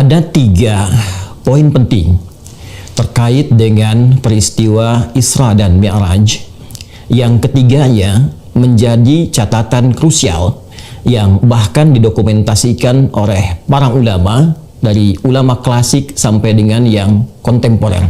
Ada 3 poin penting terkait dengan peristiwa Isra dan Mi'raj yang ketiganya menjadi catatan krusial yang bahkan didokumentasikan oleh para ulama, dari ulama klasik sampai dengan yang kontemporer.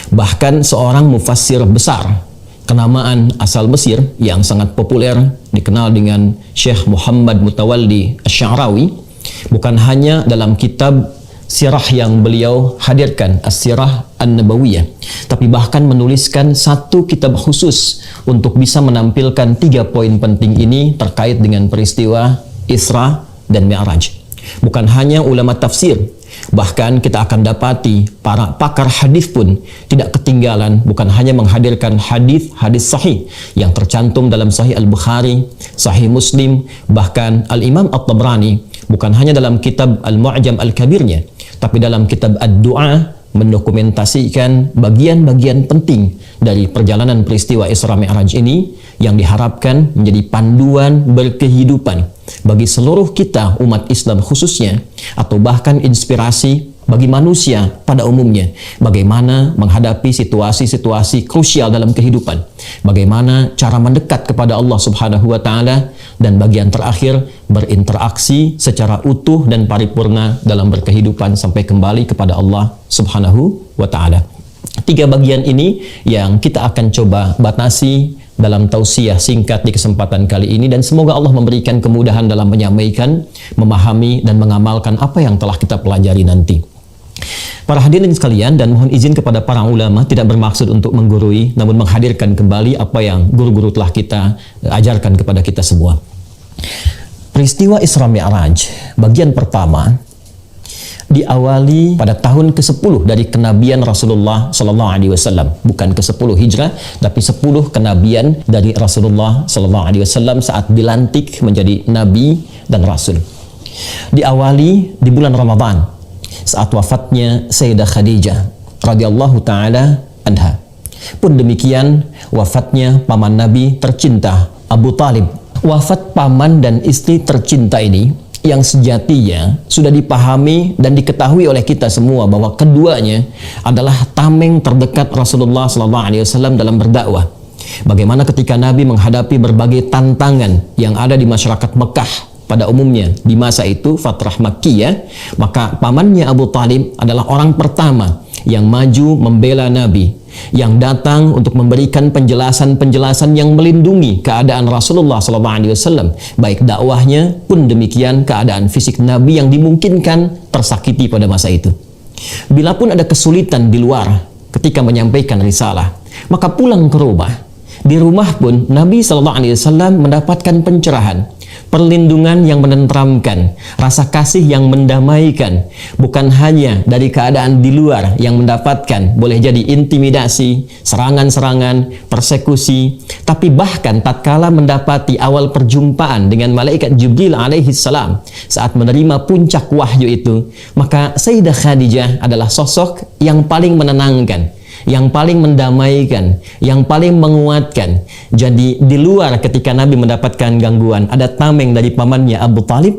Bahkan seorang mufassir besar kenamaan asal Mesir yang sangat populer dikenal dengan Syekh Muhammad Mutawalli Asy-Sya'rawi, bukan hanya dalam kitab sirah yang beliau hadirkan, As-Sirah An-Nabawiyah, tapi bahkan menuliskan satu kitab khusus untuk bisa menampilkan 3 poin penting ini terkait dengan peristiwa Isra dan Mi'raj. Bukan hanya ulama tafsir, bahkan kita akan dapati para pakar hadis pun tidak ketinggalan, bukan hanya menghadirkan hadis-hadis sahih yang tercantum dalam Sahih Al-Bukhari, Sahih Muslim, bahkan Al-Imam At-Tabrani bukan hanya dalam kitab Al-Mu'jam Al-Kabirnya, tapi dalam kitab Ad-Du'a mendokumentasikan bagian-bagian penting dari perjalanan peristiwa Isra Mi'raj ini yang diharapkan menjadi panduan berkehidupan bagi seluruh kita umat Islam khususnya, atau bahkan inspirasi bagi manusia pada umumnya, bagaimana menghadapi situasi-situasi krusial dalam kehidupan, bagaimana cara mendekat kepada Allah Subhanahu wa Ta'ala, dan bagian terakhir berinteraksi secara utuh dan paripurna dalam berkehidupan sampai kembali kepada Allah Subhanahu wa Ta'ala. 3 bagian ini yang kita akan coba batasi dalam tausiah singkat di kesempatan kali ini, dan semoga Allah memberikan kemudahan dalam menyampaikan, memahami, dan mengamalkan apa yang telah kita pelajari nanti. Para hadirin sekalian, dan mohon izin kepada para ulama, tidak bermaksud untuk menggurui, namun menghadirkan kembali apa yang guru-guru telah kita ajarkan kepada kita semua. Peristiwa Isra Mi'raj bagian pertama diawali pada tahun ke-10 dari kenabian Rasulullah sallallahu alaihi wasallam, bukan ke-10 Hijrah, tapi 10 kenabian dari Rasulullah sallallahu alaihi wasallam saat dilantik menjadi nabi dan rasul. Diawali di bulan Ramadan saat wafatnya Sayyidah Khadijah radhiyallahu taala anha. Pun demikian wafatnya paman Nabi tercinta Abu Talib. Wafat paman dan istri tercinta ini yang sejatinya sudah dipahami dan diketahui oleh kita semua bahwa keduanya adalah tameng terdekat Rasulullah SAW dalam berdakwah. Bagaimana ketika Nabi menghadapi berbagai tantangan yang ada di masyarakat Mekah pada umumnya di masa itu, Fatrah Makkiyah, maka pamannya Abu Talib adalah orang pertama yang maju membela Nabi, yang datang untuk memberikan penjelasan-penjelasan yang melindungi keadaan Rasulullah SAW, baik dakwahnya pun demikian keadaan fisik Nabi yang dimungkinkan tersakiti pada masa itu. Bila pun ada kesulitan di luar ketika menyampaikan risalah, maka pulang ke rumah. Di rumah pun Nabi SAW mendapatkan pencerahan, perlindungan yang menenteramkan, rasa kasih yang mendamaikan, bukan hanya dari keadaan di luar yang mendapatkan boleh jadi intimidasi, serangan-serangan, persekusi, tapi bahkan tatkala mendapati awal perjumpaan dengan malaikat Jibril alaihi salam saat menerima puncak wahyu itu, maka Sayyidah Khadijah adalah sosok yang paling menenangkan, yang paling mendamaikan, yang paling menguatkan. Jadi di luar ketika Nabi mendapatkan gangguan, ada tameng dari pamannya Abu Talib,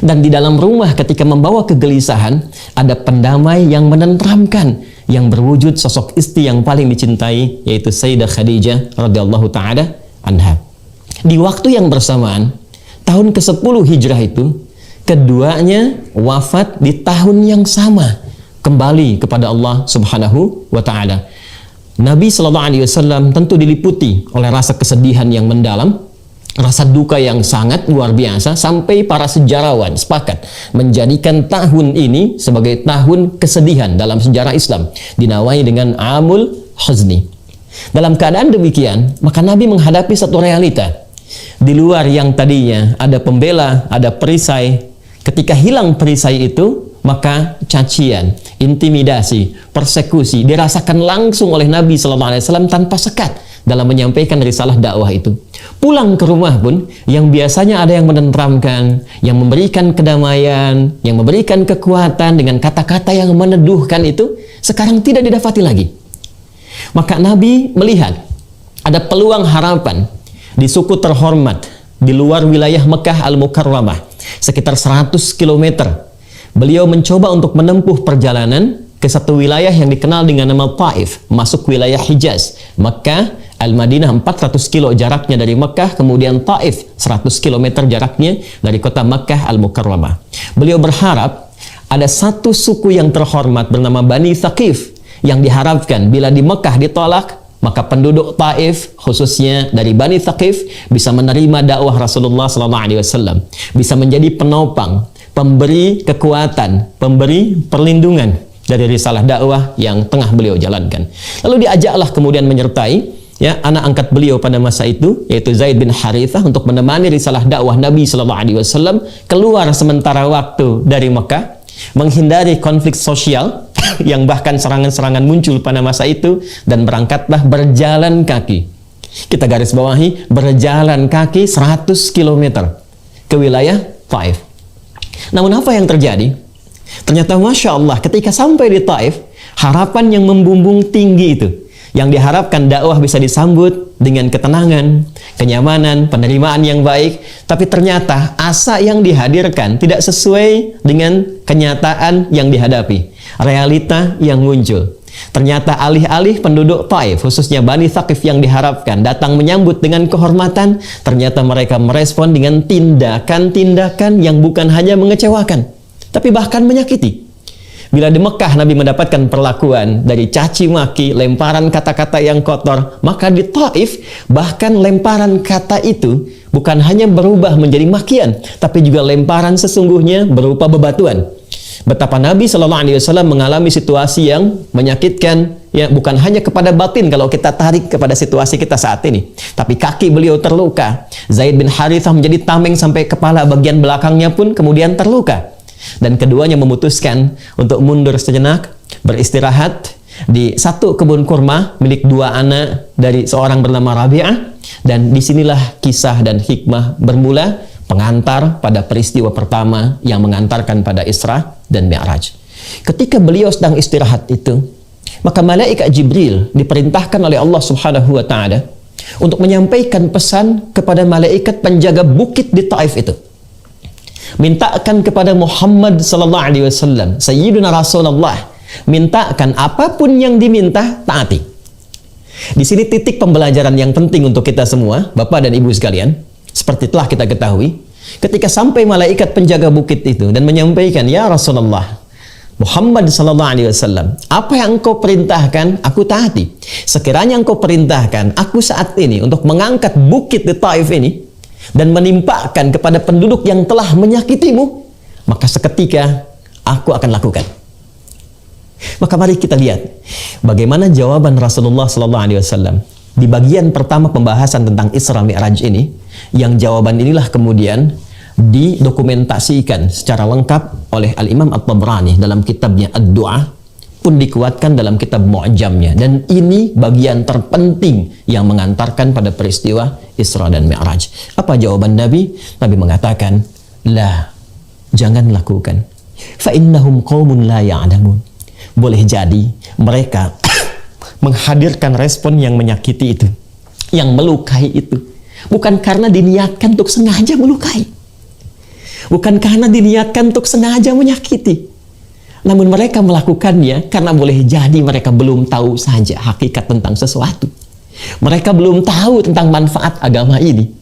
dan di dalam rumah ketika membawa kegelisahan, ada pendamai yang menenteramkan, yang berwujud sosok istri yang paling dicintai, yaitu Sayyidah Khadijah radhiyallahu taala anha. Di waktu yang bersamaan, tahun ke-10 Hijrah itu, keduanya wafat di tahun yang sama, kembali kepada Allah Subhanahu wa Ta'ala. Nabi sallallahu alaihi wasallam tentu diliputi oleh rasa kesedihan yang mendalam, rasa duka yang sangat luar biasa, sampai para sejarawan sepakat menjadikan tahun ini sebagai tahun kesedihan dalam sejarah Islam, dinawai dengan Amul Huzni. Dalam keadaan demikian, maka Nabi menghadapi satu realita. Di luar yang tadinya ada pembela, ada perisai, ketika hilang perisai itu, maka cacian, intimidasi, persekusi dirasakan langsung oleh Nabi SAW tanpa sekat dalam menyampaikan risalah dakwah itu. Pulang ke rumah pun, yang biasanya ada yang menenteramkan, yang memberikan kedamaian, yang memberikan kekuatan dengan kata-kata yang meneduhkan itu, sekarang tidak didapati lagi. Maka Nabi melihat ada peluang harapan di suku terhormat di luar wilayah Mekah Al-Mukarramah, sekitar 100 km beliau mencoba untuk menempuh perjalanan ke satu wilayah yang dikenal dengan nama Taif, masuk wilayah Hijaz. Mekah, Al-Madinah 400 kilo jaraknya dari Mekah, kemudian Taif 100 km jaraknya dari kota Mekah Al-Mukarramah. Beliau berharap ada satu suku yang terhormat bernama Bani Thaqif yang diharapkan bila di Mekah ditolak, maka penduduk Taif khususnya dari Bani Thaqif bisa menerima dakwah Rasulullah SAW, bisa menjadi penopang, pemberi kekuatan, pemberi perlindungan dari risalah dakwah yang tengah beliau jalankan. Lalu diajaklah kemudian menyertai anak angkat beliau pada masa itu, yaitu Zaid bin Harithah, untuk menemani risalah dakwah Nabi SAW keluar sementara waktu dari Mekah, menghindari konflik sosial yang bahkan serangan-serangan muncul pada masa itu, dan berangkatlah berjalan kaki. Kita garis bawahi, berjalan kaki 100 km ke wilayah Taif. Namun apa yang terjadi? Ternyata Masya Allah, ketika sampai di Taif, harapan yang membumbung tinggi itu, yang diharapkan dakwah bisa disambut dengan ketenangan, kenyamanan, penerimaan yang baik, tapi ternyata asa yang dihadirkan tidak sesuai dengan kenyataan yang dihadapi, realita yang muncul. Ternyata alih-alih penduduk Taif, khususnya Bani Thaqif yang diharapkan datang menyambut dengan kehormatan, ternyata mereka merespon dengan tindakan-tindakan yang bukan hanya mengecewakan, tapi bahkan menyakiti. Bila di Mekah Nabi mendapatkan perlakuan dari caci maki, lemparan kata-kata yang kotor, maka di Taif bahkan lemparan kata itu bukan hanya berubah menjadi makian, tapi juga lemparan sesungguhnya berupa bebatuan. Betapa Nabi SAW mengalami situasi yang menyakitkan, ya, bukan hanya kepada batin kalau kita tarik kepada situasi kita saat ini, tapi kaki beliau terluka. Zaid bin Harithah menjadi tameng sampai kepala bagian belakangnya pun kemudian terluka. Dan keduanya memutuskan untuk mundur sejenak, beristirahat di satu kebun kurma milik dua anak dari seorang bernama Rabi'ah. Dan disinilah kisah dan hikmah bermula, pengantar pada peristiwa pertama yang mengantarkan pada Isra dan Mi'raj. Ketika beliau sedang istirahat itu, maka malaikat Jibril diperintahkan oleh Allah Subhanahu wa Ta'ala untuk menyampaikan pesan kepada malaikat penjaga bukit di Taif itu. Mintakan kepada Muhammad sallallahu alaihi wasallam, Sayyiduna Rasulullah, mintakan apapun yang diminta, taati. Di sini titik pembelajaran yang penting untuk kita semua, Bapak dan Ibu sekalian. Seperti telah kita ketahui, ketika sampai malaikat penjaga bukit itu dan menyampaikan, ya Rasulullah Muhammad sallallahu alaihi wasallam, apa yang engkau perintahkan, aku taati. Sekiranya engkau perintahkan aku saat ini untuk mengangkat bukit di Taif ini dan menimpakan kepada penduduk yang telah menyakitimu, maka seketika aku akan lakukan. Maka mari kita lihat bagaimana jawaban Rasulullah SAW di bagian pertama pembahasan tentang Isra Mi'raj ini, yang jawaban inilah kemudian didokumentasikan secara lengkap oleh Al-Imam At-Tabrani dalam kitabnya Ad-Du'a, pun dikuatkan dalam kitab Mu'jamnya. Dan ini bagian terpenting yang mengantarkan pada peristiwa Isra dan Mi'raj. Apa jawaban Nabi? Nabi mengatakan, la, jangan lakukan. Fa innahum qaumun la ya'lamun. Boleh jadi mereka menghadirkan respon yang menyakiti itu, yang melukai itu, bukan karena diniatkan untuk sengaja melukai, bukan karena diniatkan untuk sengaja menyakiti, namun mereka melakukannya karena boleh jadi mereka belum tahu saja hakikat tentang sesuatu. Mereka belum tahu tentang manfaat agama ini.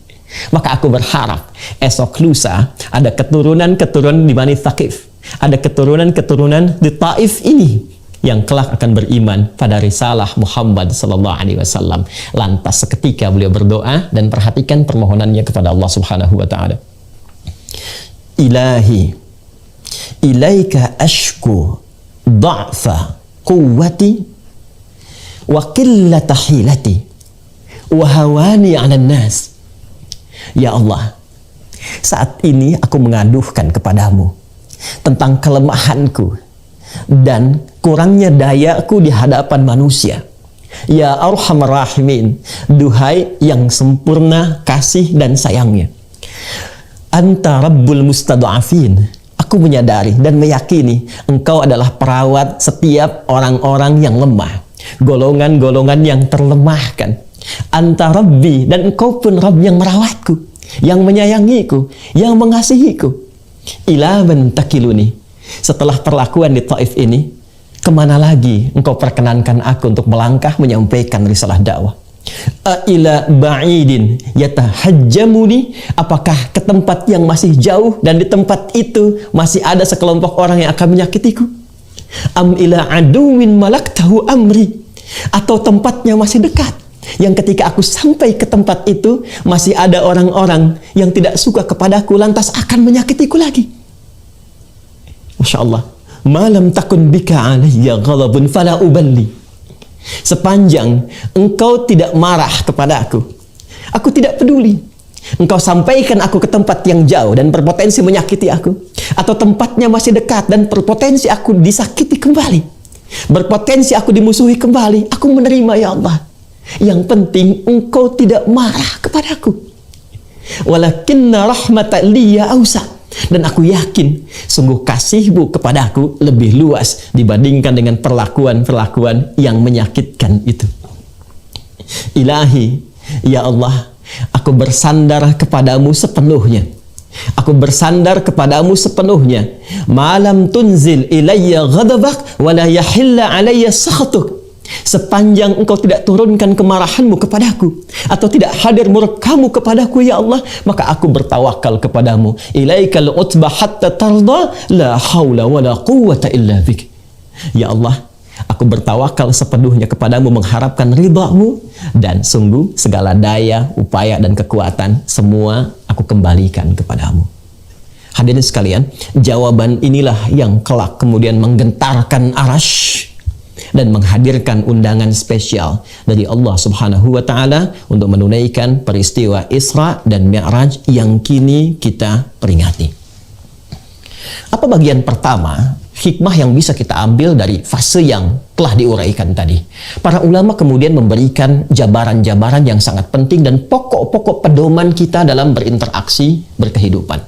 Maka aku berharap esok lusa ada keturunan-keturunan di Bani Thaqif, ada keturunan-keturunan di Taif ini yang kelak akan beriman pada risalah Muhammad sallallahu alaihi wasallam. Lantas seketika beliau berdoa dan perhatikan permohonannya kepada Allah Subhanahu wa taala. Ilahi, ilaika ashku dha'fa quwwati wa qillata hilati wa hawani 'alan nas. Ya Allah, saat ini aku mengaduhkan kepadamu tentang kelemahanku dan kurangnya dayaku di hadapan manusia. Ya Arhamar Rahimin, duhai yang sempurna kasih dan sayangnya. Anta Rabbul Mustad'afin. Aku menyadari dan meyakini Engkau adalah perawat setiap orang-orang yang lemah, golongan-golongan yang terlemahkan. Anta Rabbi, dan Engkau pun Rabb yang merawatku, yang menyayangiku, yang mengasihiku. Ila man takiluni, setelah perlakuan di Taif ini, kemana lagi engkau perkenankan aku untuk melangkah menyampaikan risalah dakwah? Ila ba'idin yatahajjamuni, apakah ke tempat yang masih jauh dan di tempat itu masih ada sekelompok orang yang akan menyakitiku? Am ila aduwin malaktahu amri, atau tempatnya masih dekat yang ketika aku sampai ke tempat itu masih ada orang-orang yang tidak suka kepadaku lantas akan menyakitiku lagi. Masya Allah. Malam takun bika alayya ghadabun fala uballi, sepanjang engkau tidak marah kepada aku tidak peduli. Engkau sampaikan aku ke tempat yang jauh dan berpotensi menyakiti aku, atau tempatnya masih dekat dan berpotensi aku disakiti kembali, berpotensi aku dimusuhi kembali, aku menerima ya Allah. Yang penting engkau tidak marah kepadaku. Walakinna rahmatan liya awsa, dan aku yakin sungguh kasihmu kepadaku lebih luas dibandingkan dengan perlakuan-perlakuan yang menyakitkan itu. Ilahi, ya Allah, aku bersandar kepadamu sepenuhnya. Aku bersandar kepadamu sepenuhnya. Malam tunzil ilayya ghadabak wala yahilla alayya sakhatuk, sepanjang engkau tidak turunkan kemarahanmu kepadaku atau tidak hadir murkamu kepadaku ya Allah, maka aku bertawakal kepadamu. Ilaikal utbah hatta tarda la haula wala quwwata illa bik. Ya Allah, aku bertawakal sepenuhnya kepadamu mengharapkan ridhamu, dan sungguh segala daya, upaya dan kekuatan semua aku kembalikan kepadamu. Hadirin sekalian, jawaban inilah yang kelak kemudian menggentarkan arasy dan menghadirkan undangan spesial dari Allah Subhanahu wa taala untuk menunaikan peristiwa Isra dan Mi'raj yang kini kita peringati. Apa bagian pertama hikmah yang bisa kita ambil dari fase yang telah diuraikan tadi? Para ulama kemudian memberikan jabaran-jabaran yang sangat penting dan pokok-pokok pedoman kita dalam berinteraksi berkehidupan.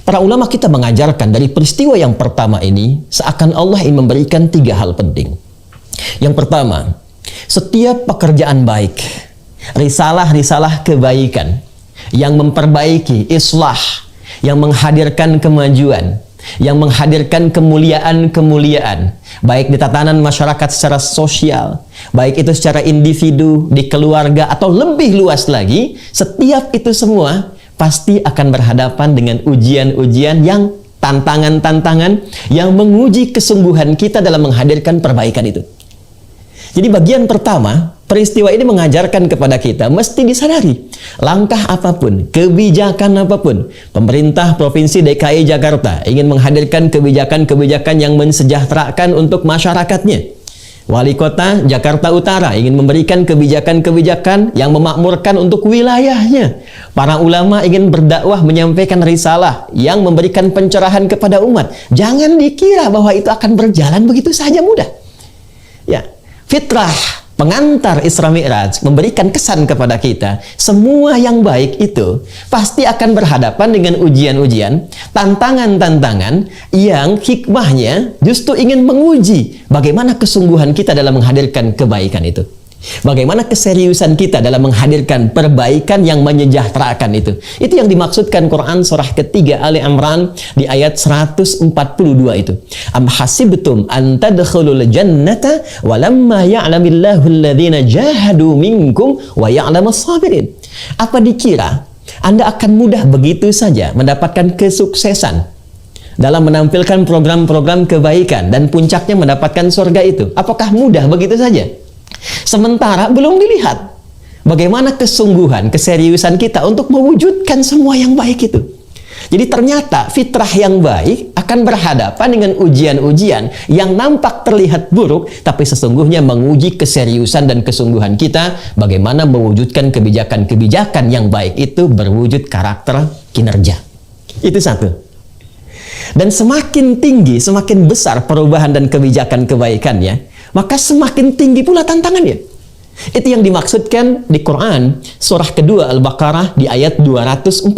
Para ulama kita mengajarkan dari peristiwa yang pertama ini, seakan Allah ingin memberikan 3 hal penting. Yang pertama, setiap pekerjaan baik, risalah-risalah kebaikan yang memperbaiki, islah, yang menghadirkan kemajuan, yang menghadirkan kemuliaan-kemuliaan, baik di tatanan masyarakat secara sosial, baik itu secara individu, di keluarga, atau lebih luas lagi, setiap itu semua pasti akan berhadapan dengan ujian-ujian yang tantangan-tantangan yang menguji kesungguhan kita dalam menghadirkan perbaikan itu. Jadi bagian pertama, peristiwa ini mengajarkan kepada kita mesti disadari, langkah apapun, kebijakan apapun, pemerintah Provinsi DKI Jakarta ingin menghadirkan kebijakan-kebijakan yang mensejahterakan untuk masyarakatnya. Wali Kota Jakarta Utara ingin memberikan kebijakan-kebijakan yang memakmurkan untuk wilayahnya. Para ulama ingin berdakwah menyampaikan risalah yang memberikan pencerahan kepada umat. Jangan dikira bahwa itu akan berjalan begitu saja mudah. Ya, fitrah pengantar Isra Mi'raj memberikan kesan kepada kita, semua yang baik itu pasti akan berhadapan dengan ujian-ujian, tantangan-tantangan yang hikmahnya justru ingin menguji bagaimana kesungguhan kita dalam menghadirkan kebaikan itu. Bagaimana keseriusan kita dalam menghadirkan perbaikan yang menyejahterakan itu. Itu yang dimaksudkan Quran surah ketiga Ali Imran di ayat 142 itu. Am hasibtum an tadkhulul jannata walamma ya'lamillahu alladhina jahadu minkum wa ya'lamas sabirin. Apa dikira Anda akan mudah begitu saja mendapatkan kesuksesan dalam menampilkan program-program kebaikan dan puncaknya mendapatkan surga itu? Apakah mudah begitu saja? Sementara belum dilihat bagaimana kesungguhan, keseriusan kita untuk mewujudkan semua yang baik itu. Jadi ternyata fitrah yang baik akan berhadapan dengan ujian-ujian yang nampak terlihat buruk, tapi sesungguhnya menguji keseriusan dan kesungguhan kita bagaimana mewujudkan kebijakan-kebijakan yang baik itu berwujud karakter kinerja. Itu satu. Dan semakin tinggi, semakin besar perubahan dan kebijakan kebaikannya, maka semakin tinggi pula tantangannya. Itu yang dimaksudkan di Quran surah kedua Al-Baqarah di ayat 214.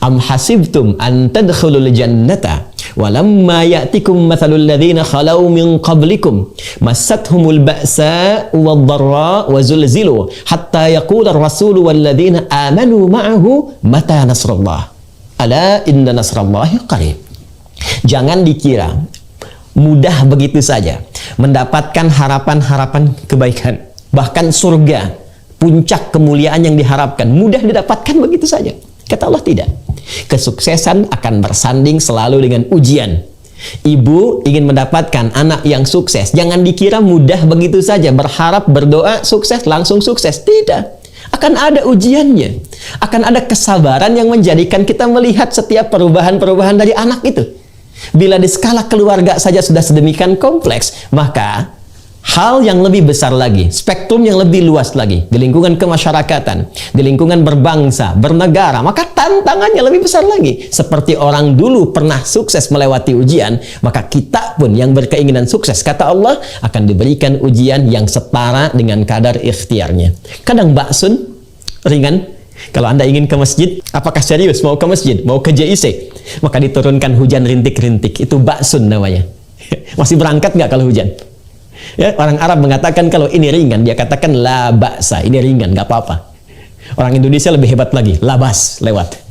Am hasibtum an tadkhulul jannata walamma ya'tikum mathalul ladzina khalau min qablikum massathumul ba'sa wad-dharra wa zulzilu hatta yaqula ar-rasulu wal ladzina amanu ma'ahu mata nasrullah ala inna nasrallahi qarib. Jangan dikira mudah begitu saja mendapatkan harapan-harapan kebaikan. Bahkan surga, puncak kemuliaan yang diharapkan, mudah didapatkan begitu saja. Kata Allah tidak. Kesuksesan akan bersanding selalu dengan ujian. Ibu ingin mendapatkan anak yang sukses, jangan dikira mudah begitu saja berharap, berdoa, sukses, langsung sukses. Tidak. Akan ada ujiannya. Akan ada kesabaran yang menjadikan kita melihat setiap perubahan-perubahan dari anak itu. Bila di skala keluarga saja sudah sedemikian kompleks, maka hal yang lebih besar lagi, spektrum yang lebih luas lagi, di lingkungan kemasyarakatan, di lingkungan berbangsa, bernegara, maka tantangannya lebih besar lagi. Seperti orang dulu pernah sukses melewati ujian, maka kita pun yang berkeinginan sukses, kata Allah, akan diberikan ujian yang setara dengan kadar ikhtiarnya. Kadang baksun, ringan. Kalau Anda ingin ke masjid, apakah serius mau ke masjid, mau ke JIC, maka diturunkan hujan rintik-rintik. Itu baksun namanya. Masih berangkat nggak kalau hujan? Ya, orang Arab mengatakan kalau ini ringan, dia katakan la ba'sa, ini ringan, nggak apa-apa. Orang Indonesia lebih hebat lagi, labas, lewat.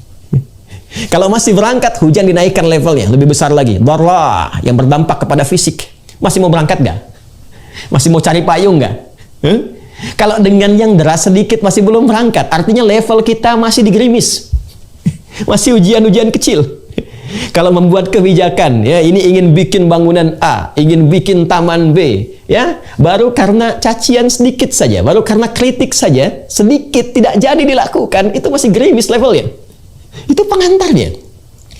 Kalau masih berangkat, hujan dinaikkan levelnya, lebih besar lagi. Darah, yang berdampak kepada fisik. Masih mau berangkat nggak? Masih mau cari payung nggak? Kalau dengan yang deras sedikit masih belum berangkat, artinya level kita masih digerimis. Masih ujian-ujian kecil. Kalau membuat kebijakan, ya ini ingin bikin bangunan A, ingin bikin taman B, ya baru karena cacian sedikit saja, baru karena kritik saja sedikit tidak jadi dilakukan, itu masih gerimis levelnya. Itu pengantarnya.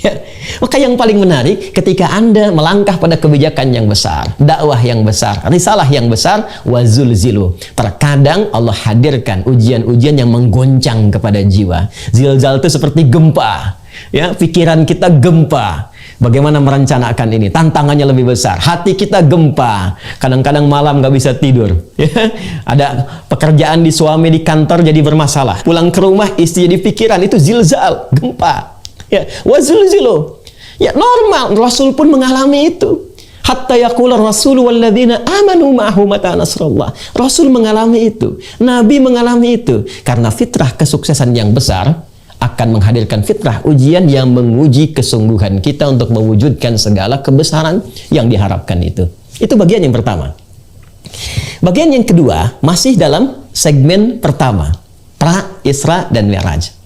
Ya. Maka yang paling menarik ketika Anda melangkah pada kebijakan yang besar, dakwah yang besar, risalah yang besar, wazulzilu. Terkadang Allah hadirkan ujian-ujian yang menggoncang kepada jiwa. Zilzal itu seperti gempa. Ya, pikiran kita gempa. Bagaimana merencanakan ini? Tantangannya lebih besar. Hati kita gempa. Kadang-kadang malam nggak bisa tidur. Ya, ada pekerjaan di suami di kantor jadi bermasalah. Pulang ke rumah istri jadi pikiran. Itu zilzal, gempa. Ya, wazulzilu. Ya, normal. Rasul pun mengalami itu. Hatta yaqula Rasul walladzina amanu ma'ahu mata nasrullah. Rasul mengalami itu. Nabi mengalami itu. Karena fitrah kesuksesan yang besar akan menghadirkan fitrah ujian yang menguji kesungguhan kita untuk mewujudkan segala kebesaran yang diharapkan itu. Itu bagian yang pertama. Bagian yang kedua masih dalam segmen pertama, Pra, Isra, dan Mi'raj.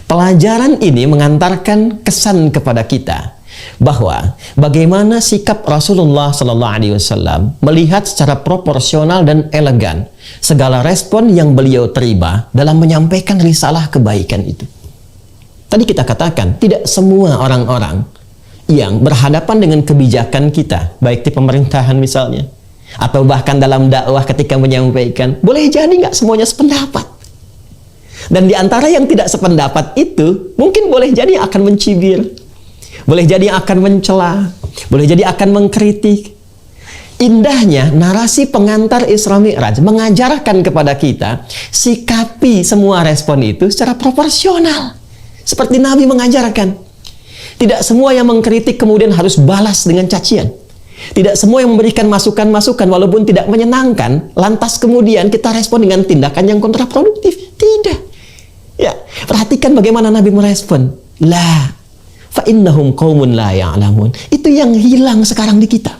Pelajaran ini mengantarkan kesan kepada kita bahwa bagaimana sikap Rasulullah SAW melihat secara proporsional dan elegan segala respon yang beliau terima dalam menyampaikan risalah kebaikan itu. Tadi kita katakan, tidak semua orang-orang yang berhadapan dengan kebijakan kita, baik di pemerintahan misalnya, atau bahkan dalam dakwah ketika menyampaikan, boleh jadi nggak semuanya sependapat. Dan di antara yang tidak sependapat itu, mungkin boleh jadi akan mencibir, boleh jadi akan mencela, boleh jadi akan mengkritik. Indahnya narasi pengantar Isra Mi'raj mengajarkan kepada kita, sikapi semua respon itu secara proporsional. Seperti Nabi mengajarkan. Tidak semua yang mengkritik kemudian harus balas dengan cacian. Tidak semua yang memberikan masukan-masukan walaupun tidak menyenangkan, lantas kemudian kita respon dengan tindakan yang kontraproduktif. Tidak. Ya, perhatikan bagaimana Nabi merespon. La, fa innahum qaumun la ya'lamun. Itu yang hilang sekarang di kita.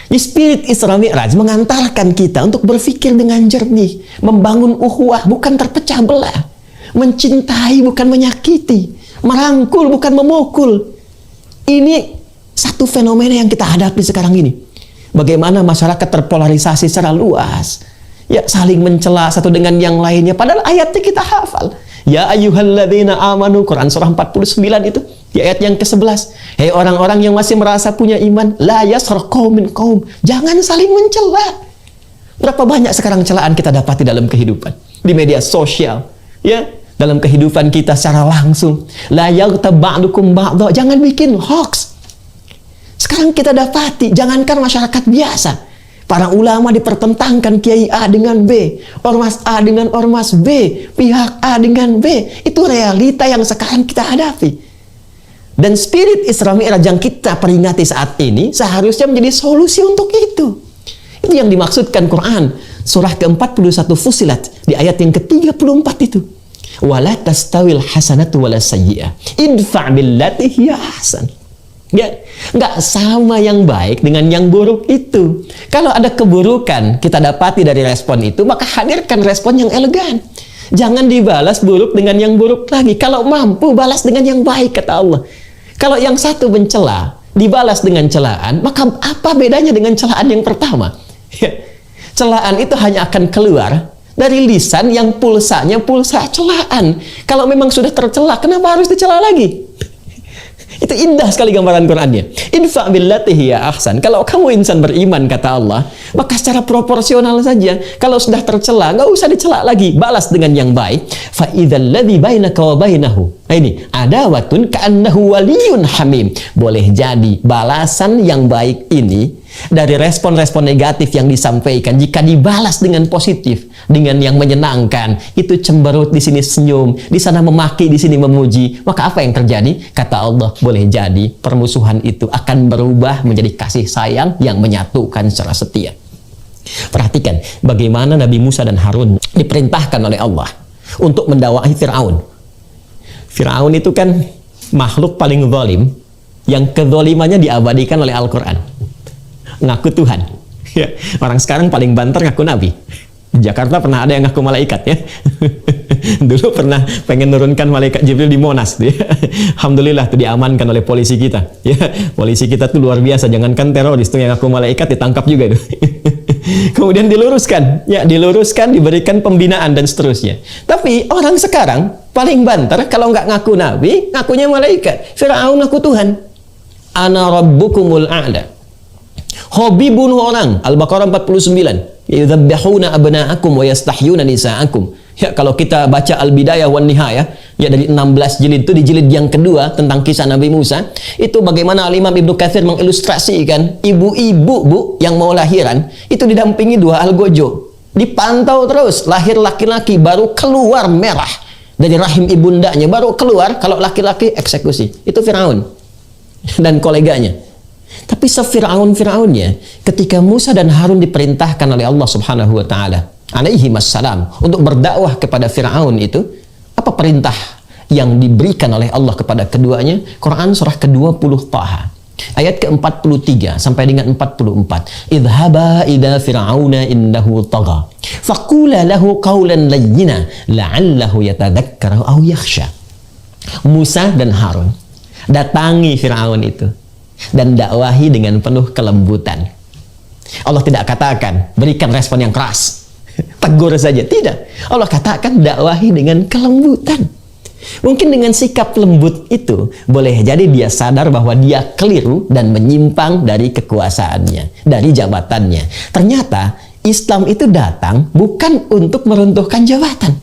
Di spirit Isra Mi'raj mengantarkan kita untuk berpikir dengan jernih, membangun ukhuwah bukan terpecah belah, mencintai bukan menyakiti, merangkul bukan memukul. Ini satu fenomena yang kita hadapi sekarang ini. Bagaimana masyarakat terpolarisasi secara luas. Ya, saling mencela satu dengan yang lainnya. Padahal ayatnya kita hafal. Ya ayyuhalladzina amanu, Quran surah 49 itu. Di ayat yang ke-11. Hei orang-orang yang masih merasa punya iman. La yaskhar qaumin qaum. Jangan saling mencela. Berapa banyak sekarang celaan kita dapati dalam kehidupan. Di media sosial. Ya, dalam kehidupan kita secara langsung. La yaghtab ba'dukum ba'dha. Jangan bikin hoax. Sekarang kita dapati, jangankan masyarakat biasa, para ulama dipertentangkan kiai A dengan B, ormas A dengan ormas B, pihak A dengan B. Itu realita yang sekarang kita hadapi. Dan spirit Isra Mi'raj yang kita peringati saat ini seharusnya menjadi solusi untuk itu. Itu yang dimaksudkan Quran surah ke-41 Fussilat di ayat yang ke-34 itu. Wala tastawil hasanatu wala sayyi'ah idfa' billati hiya ahsan. Ya, nggak sama yang baik dengan yang buruk itu. Kalau ada keburukan kita dapati dari respon itu, maka hadirkan respon yang elegan. Jangan dibalas buruk dengan yang buruk lagi. Kalau mampu, balas dengan yang baik, kata Allah. Kalau yang satu mencela, dibalas dengan celaan, maka apa bedanya dengan celaan yang pertama? Ya, celaan itu hanya akan keluar dari lisan yang pulsanya pulsa celaan. Kalau memang sudah tercela, kenapa harus dicela lagi? Itu indah sekali gambaran Qur'annya. Idfa billati hiya ahsan. Kalau kamu insan beriman, kata Allah, maka secara proporsional saja. Kalau sudah tercela, nggak usah dicela lagi. Balas dengan yang baik. Fa idzal ladzi bainaka wa bainahu. Nah, ini adawatun ka'annahu waliyyun hamim. Boleh jadi balasan yang baik ini dari respon-respon negatif yang disampaikan, jika dibalas dengan positif, dengan yang menyenangkan, itu cemberut, di sini senyum, di sana memaki, di sini memuji, maka apa yang terjadi? Kata Allah, boleh jadi permusuhan itu akan berubah menjadi kasih sayang yang menyatukan secara setia. Perhatikan bagaimana Nabi Musa dan Harun diperintahkan oleh Allah untuk mendakwahi Fir'aun. Fir'aun itu kan makhluk paling zalim yang kezalimannya diabadikan oleh Al-Quran. Ngaku Tuhan. Ya, orang sekarang paling banter ngaku Nabi. Di Jakarta pernah ada yang ngaku malaikat, ya. Dulu pernah pengen nurunkan malaikat Jibril di Monas, ya. Alhamdulillah tuh diamankan oleh polisi kita, ya. Polisi kita tuh luar biasa, jangankan teroris tuh yang ngaku malaikat ditangkap juga tuh. Kemudian diluruskan, ya, diluruskan, diberikan pembinaan dan seterusnya. Tapi orang sekarang paling banter kalau nggak ngaku Nabi, ngakunya malaikat. Fir'aun ngaku Tuhan. Ana rabbukumul a'la. Hobi bunuh orang, Al-Baqarah 49. Yudzabbihuna abna'akum wa yastahyuna nisa'akum. Ya, kalau kita baca Al-Bidayah wan Nihayah, ya dari 16 jilid itu, di jilid yang kedua tentang kisah Nabi Musa, itu bagaimana Imam Ibnu Katsir mengilustrasikan ibu-ibu, Bu, yang mau lahiran, itu didampingi dua algojo. Dipantau terus, lahir laki-laki baru keluar merah dari rahim ibundanya, baru keluar, kalau laki-laki eksekusi. Itu Firaun dan koleganya. Tapi sefiraun-firaunnya, ketika Musa dan Harun diperintahkan oleh Allah Subhanahu wa taala alaihi wassalam untuk berdakwah kepada Firaun itu, apa perintah yang diberikan oleh Allah kepada keduanya? Quran surah ke-20 Taha ayat ke-43 sampai dengan 44. Idhaba ila fir'auna innahu tagha faqula lahu qawlan layyina la'allahu yatadhakkaru aw yakhsha. Musa dan Harun datangi Firaun itu dan dakwahi dengan penuh kelembutan. Allah tidak katakan berikan respon yang keras, tegur saja, tidak. Allah katakan dakwahi dengan kelembutan. Mungkin dengan sikap lembut itu boleh jadi dia sadar bahwa dia keliru dan menyimpang dari kekuasaannya, dari jabatannya. Ternyata Islam itu datang bukan untuk meruntuhkan jabatan,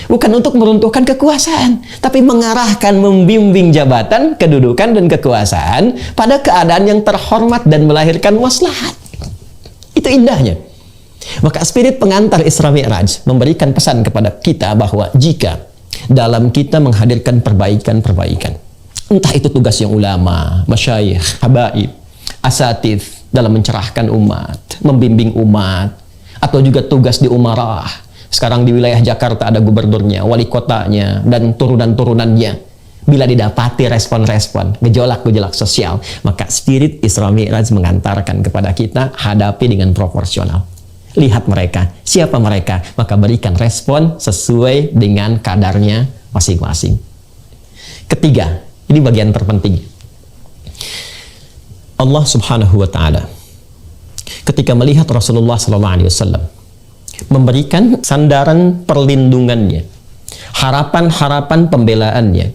bukan untuk meruntuhkan kekuasaan, tapi mengarahkan, membimbing jabatan, kedudukan, dan kekuasaan pada keadaan yang terhormat dan melahirkan maslahat. Itu indahnya. Maka spirit pengantar Isra Mi'raj memberikan pesan kepada kita bahwa jika dalam kita menghadirkan perbaikan-perbaikan, entah itu tugas yang ulama, masyayikh, habaib, asatidz dalam mencerahkan umat, membimbing umat, atau juga tugas di umarah. Sekarang di wilayah Jakarta ada gubernurnya, wali kotanya, dan turunan-turunannya. Bila didapati respon-respon, gejolak-gejolak sosial, maka spirit Isra Mi'raj mengantarkan kepada kita, hadapi dengan proporsional. Lihat mereka, siapa mereka, maka berikan respon sesuai dengan kadarnya masing-masing. Ketiga, ini bagian terpenting. Allah Subhanahu wa taala ketika melihat Rasulullah sallallahu alaihi wasallam memberikan sandaran perlindungannya, harapan-harapan pembelaannya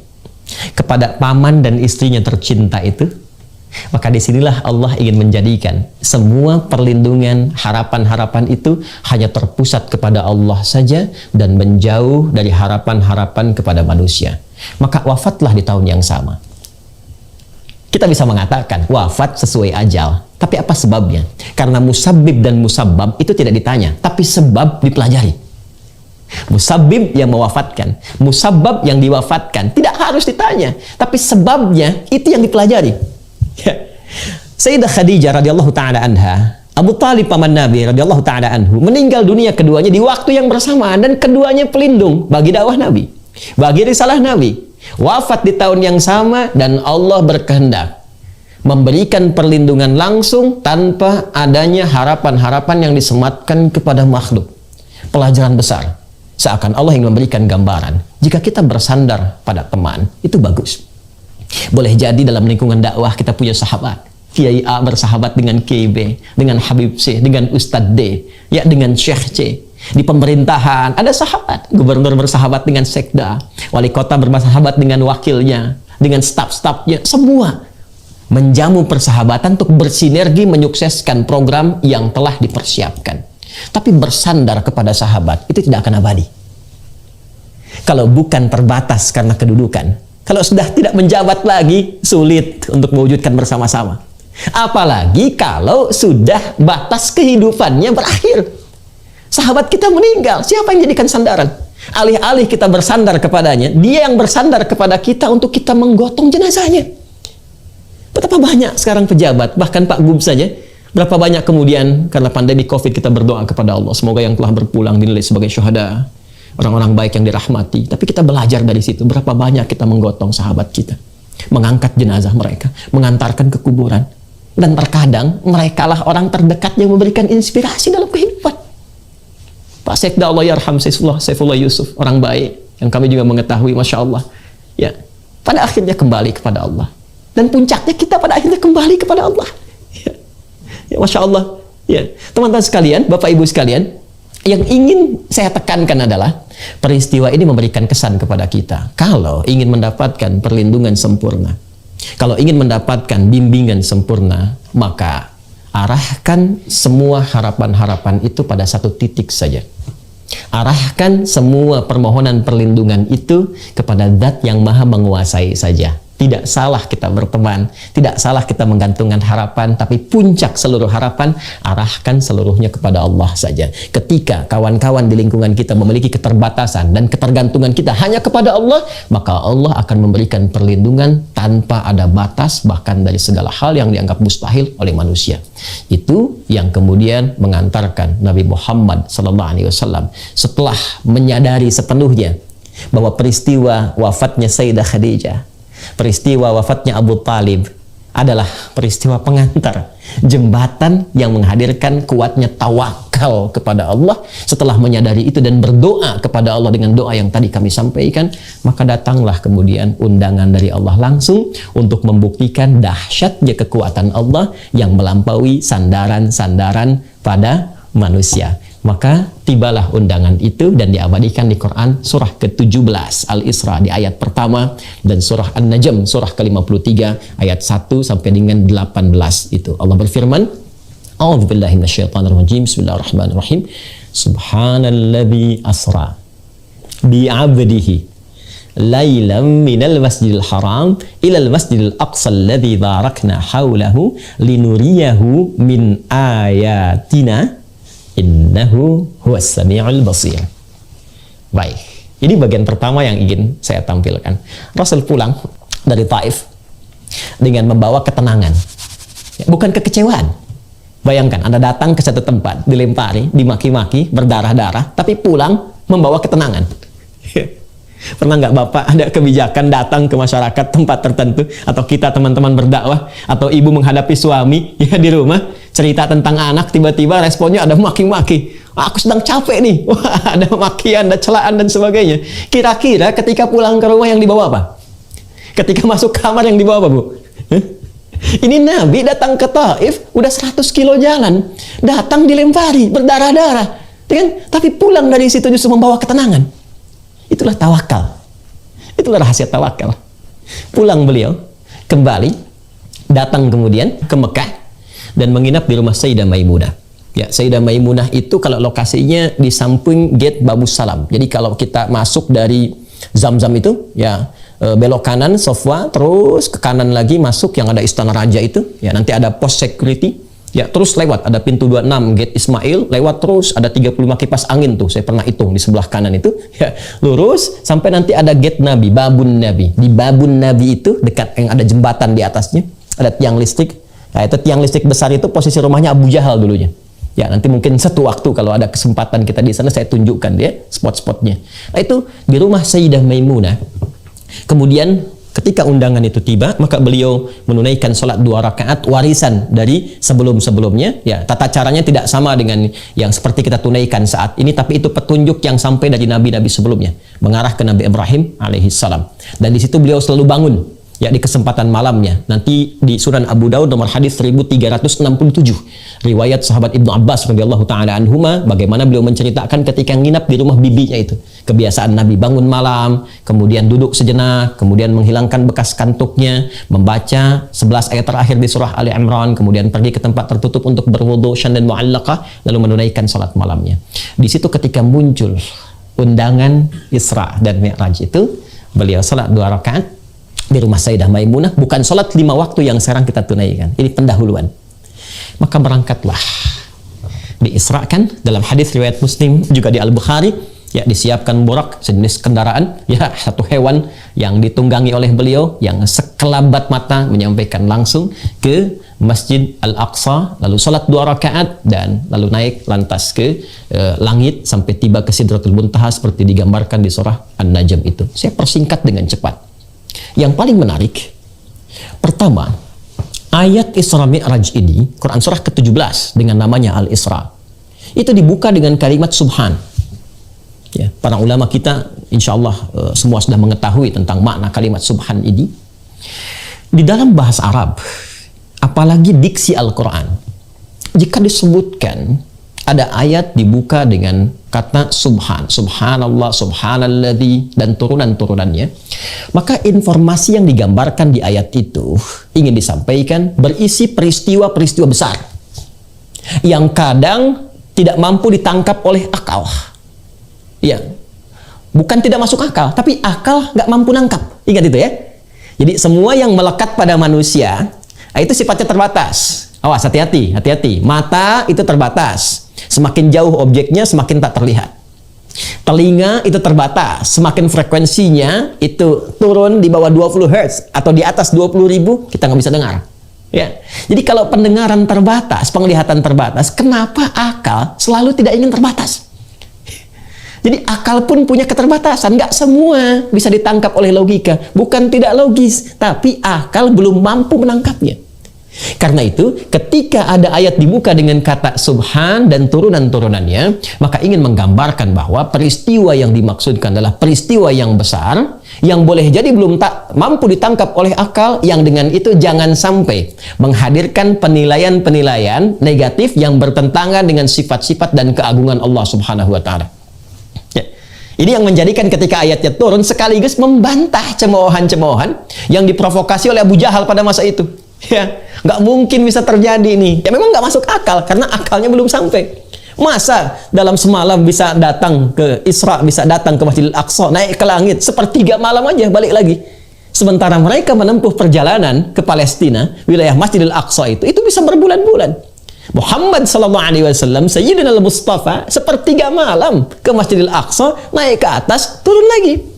kepada paman dan istrinya tercinta itu, maka disinilah Allah ingin menjadikan semua perlindungan, harapan-harapan itu hanya terpusat kepada Allah saja dan menjauh dari harapan-harapan kepada manusia. Maka wafatlah di tahun yang sama. Kita bisa mengatakan wafat sesuai ajal, tapi apa sebabnya? Karena musabbib dan musabbab itu tidak ditanya, tapi sebab dipelajari. Musabbib yang mewafatkan, musabbab yang diwafatkan tidak harus ditanya, tapi sebabnya itu yang dipelajari. Ya. Sayyidah Khadijah radhiyallahu taala anha, Abu Talib paman Nabi radhiyallahu taala anhu, meninggal dunia keduanya di waktu yang bersamaan, dan keduanya pelindung bagi dakwah Nabi, bagi risalah Nabi. Wafat di tahun yang sama, dan Allah berkehendak memberikan perlindungan langsung tanpa adanya harapan-harapan yang disematkan kepada makhluk. Pelajaran besar. Seakan Allah yang memberikan gambaran. Jika kita bersandar pada teman, itu bagus. Boleh jadi dalam lingkungan dakwah kita punya sahabat. Kiai A bersahabat dengan Kiai B, dengan Habib C, dengan Ustadz D, ya dengan Syekh C. Di pemerintahan ada sahabat. Gubernur bersahabat dengan sekda. Wali kota bersahabat dengan wakilnya, dengan staf-stafnya. Semua menjamu persahabatan untuk bersinergi menyukseskan program yang telah dipersiapkan. Tapi bersandar kepada sahabat itu tidak akan abadi. Kalau bukan terbatas karena kedudukan, kalau sudah tidak menjabat lagi, sulit untuk mewujudkan bersama-sama. Apalagi kalau sudah batas kehidupannya berakhir. Sahabat kita meninggal, siapa yang jadikan sandaran? Alih-alih kita bersandar kepadanya, dia yang bersandar kepada kita untuk kita menggotong jenazahnya. Betapa banyak sekarang pejabat, bahkan Pak Gub saja, berapa banyak kemudian karena pandemi COVID kita berdoa kepada Allah, semoga yang telah berpulang dinilai sebagai syuhada, orang-orang baik yang dirahmati. Tapi kita belajar dari situ, berapa banyak kita menggotong sahabat kita, mengangkat jenazah mereka, mengantarkan ke kuburan. Dan terkadang mereka lah orang terdekat yang memberikan inspirasi dalam kehidupan. Pak Sekda Allah yarham Saifullah Yusuf, orang baik yang kami juga mengetahui, Masya Allah, ya, pada akhirnya kembali kepada Allah. Dan puncaknya kita pada akhirnya kembali kepada Allah. Ya, Masya Allah. Ya, teman-teman sekalian, Bapak Ibu sekalian, yang ingin saya tekankan adalah peristiwa ini memberikan kesan kepada kita. Kalau ingin mendapatkan perlindungan sempurna, kalau ingin mendapatkan bimbingan sempurna, maka arahkan semua harapan-harapan itu pada satu titik saja. Arahkan semua permohonan perlindungan itu kepada Zat yang Maha Menguasai saja. Tidak salah kita berteman, tidak salah kita menggantungkan harapan, tapi puncak seluruh harapan, arahkan seluruhnya kepada Allah saja. Ketika kawan-kawan di lingkungan kita memiliki keterbatasan dan ketergantungan kita hanya kepada Allah, maka Allah akan memberikan perlindungan tanpa ada batas, bahkan dari segala hal yang dianggap mustahil oleh manusia. Itu yang kemudian mengantarkan Nabi Muhammad SAW setelah menyadari sepenuhnya bahwa peristiwa wafatnya Sayyidah Khadijah, peristiwa wafatnya Abu Talib adalah peristiwa pengantar, jembatan yang menghadirkan kuatnya tawakal kepada Allah. Setelah menyadari itu dan berdoa kepada Allah dengan doa yang tadi kami sampaikan, maka datanglah kemudian undangan dari Allah langsung untuk membuktikan dahsyatnya kekuatan Allah yang melampaui sandaran-sandaran pada manusia. Maka tibalah undangan itu dan diabadikan di Quran surah ke-17 Al-Isra di ayat pertama dan surah An-Najm surah ke-53 ayat 1 sampai dengan 18 itu. Allah berfirman, A'udzubillahi minasyaitonirrajim. Bismillahirrahmanirrahim. Subhanalladzi asra bi 'abdihi lailam minal masjidil haram ilal masjidil aqsa alladzi barakna haulahu linuriyahu min ayatina innahu huwas sami'ul basir. Baik, ini bagian pertama yang ingin saya tampilkan. Rasul pulang dari Taif dengan membawa ketenangan, bukan kekecewaan. Bayangkan, Anda datang ke satu tempat, dilempari, dimaki-maki, berdarah-darah, tapi pulang membawa ketenangan. Pernah nggak Bapak ada kebijakan datang ke masyarakat tempat tertentu, atau kita teman-teman berdakwah, atau ibu menghadapi suami ya di rumah, cerita tentang anak, tiba-tiba responnya ada maki-maki. Aku sedang capek nih. Wah, ada makian, ada celaan dan sebagainya. Kira-kira ketika pulang ke rumah yang dibawa apa? Ketika masuk kamar yang dibawa apa, Bu? Ini Nabi datang ke Taif, udah 100 kilo jalan, datang dilempari, berdarah-darah, tapi pulang dari situ justru membawa ketenangan. Itulah tawakal. Itulah rahasia tawakal. Pulang beliau, kembali, datang kemudian ke Mekah dan menginap di rumah Sayyidah Maimunah. Ya, Sayyidah Maimunah itu kalau lokasinya di samping gate Babus Salam. Jadi kalau kita masuk dari Zamzam itu, ya belok kanan Sofwa, terus ke kanan lagi masuk yang ada Istana Raja itu, ya nanti ada pos security. Ya, terus lewat, ada pintu 26, gate Ismail, lewat terus, ada 35 kipas angin tuh, saya pernah hitung di sebelah kanan itu, ya, lurus, sampai nanti ada gate Nabi, Babun Nabi. Di Babun Nabi itu, dekat yang ada jembatan di atasnya, ada tiang listrik. Nah, itu tiang listrik besar itu posisi rumahnya Abu Jahal dulunya. Ya, nanti mungkin satu waktu kalau ada kesempatan kita di sana, saya tunjukkan ya, spot-spotnya. Nah, itu di rumah Sayyidah Maimunah. Kemudian Ketika undangan itu tiba, maka beliau menunaikan salat 2 rakaat warisan dari sebelum-sebelumnya. Ya, tata caranya tidak sama dengan yang seperti kita tunaikan saat ini, tapi itu petunjuk yang sampai dari nabi-nabi sebelumnya, mengarah ke Nabi Ibrahim alaihissalam. Dan di situ beliau selalu bangun, ya, di kesempatan malamnya. Nanti di Sunan Abu Daud nomor hadis 1367, riwayat sahabat Ibnu Abbas radhiyallahu taala anhuma, bagaimana beliau menceritakan ketika nginap di rumah bibinya itu. Kebiasaan Nabi bangun malam, kemudian duduk sejenak, kemudian menghilangkan bekas kantuknya, membaca 11 ayat terakhir di surah Ali Imran, kemudian pergi ke tempat tertutup untuk berwudu syan dan mu'allaqah, lalu menunaikan salat malamnya. Di situ ketika muncul undangan Isra dan Mi'raj itu, beliau salat 2 rakaat di rumah Sayyidah Maimunah, bukan salat 5 waktu yang sekarang kita tunaikan. Ini pendahuluan. Maka berangkatlah, diisrakan dalam hadis riwayat Muslim juga di Al-Bukhari, ya, disiapkan burak, sejenis kendaraan, ya, satu hewan yang ditunggangi oleh beliau yang sekelabat mata menyampaikan langsung ke Masjid Al-Aqsa, lalu salat 2 rakaat dan lalu naik lantas ke langit sampai tiba ke Sidratul Muntaha seperti digambarkan di surah An-Najm itu. Saya persingkat dengan cepat. Yang paling menarik, pertama, ayat Isra Mi'raj ini, Quran surah ke-17 dengan namanya Al-Isra, itu dibuka dengan kalimat Subhan. Ya, para ulama kita insya Allah semua sudah mengetahui tentang makna kalimat Subhan ini. Di dalam bahasa Arab, apalagi diksi Al-Quran, jika disebutkan ada ayat dibuka dengan kata Subhan, Subhanallah, Subhanalladzi, dan turunan-turunannya, maka informasi yang digambarkan di ayat itu ingin disampaikan berisi peristiwa-peristiwa besar yang kadang tidak mampu ditangkap oleh akal. Ya, bukan tidak masuk akal, tapi akal nggak mampu nangkap. Ingat itu ya. Jadi semua yang melekat pada manusia itu sifatnya terbatas. Awas, hati-hati, hati-hati. Mata itu terbatas. Semakin jauh objeknya, semakin tak terlihat. Telinga itu terbatas. Semakin frekuensinya itu turun di bawah 20 Hz atau di atas 20.000, kita nggak bisa dengar. Ya. Jadi kalau pendengaran terbatas, penglihatan terbatas, kenapa akal selalu tidak ingin terbatas? Jadi akal pun punya keterbatasan. Nggak semua bisa ditangkap oleh logika. Bukan tidak logis, tapi akal belum mampu menangkapnya. Karena itu, ketika ada ayat dibuka dengan kata Subhan dan turunan-turunannya, maka ingin menggambarkan bahwa peristiwa yang dimaksudkan adalah peristiwa yang besar, yang boleh jadi belum tak mampu ditangkap oleh akal, yang dengan itu jangan sampai menghadirkan penilaian-penilaian negatif yang bertentangan dengan sifat-sifat dan keagungan Allah Subhanahu wa Ta'ala. Ya. Ini yang menjadikan ketika ayatnya turun sekaligus membantah cemoohan-cemoohan yang diprovokasi oleh Abu Jahal pada masa itu. Ya, nggak mungkin bisa terjadi ini. Ya memang nggak masuk akal karena akalnya belum sampai. Masa dalam semalam bisa datang ke Isra, bisa datang ke Masjidil Aqsa, naik ke langit, sepertiga malam aja balik lagi. Sementara mereka menempuh perjalanan ke Palestina, wilayah Masjidil Aqsa itu bisa berbulan-bulan. Muhammad sallallahu alaihi wasallam, Sayyidina al-Mustafa, sepertiga malam ke Masjidil Aqsa, naik ke atas, turun lagi.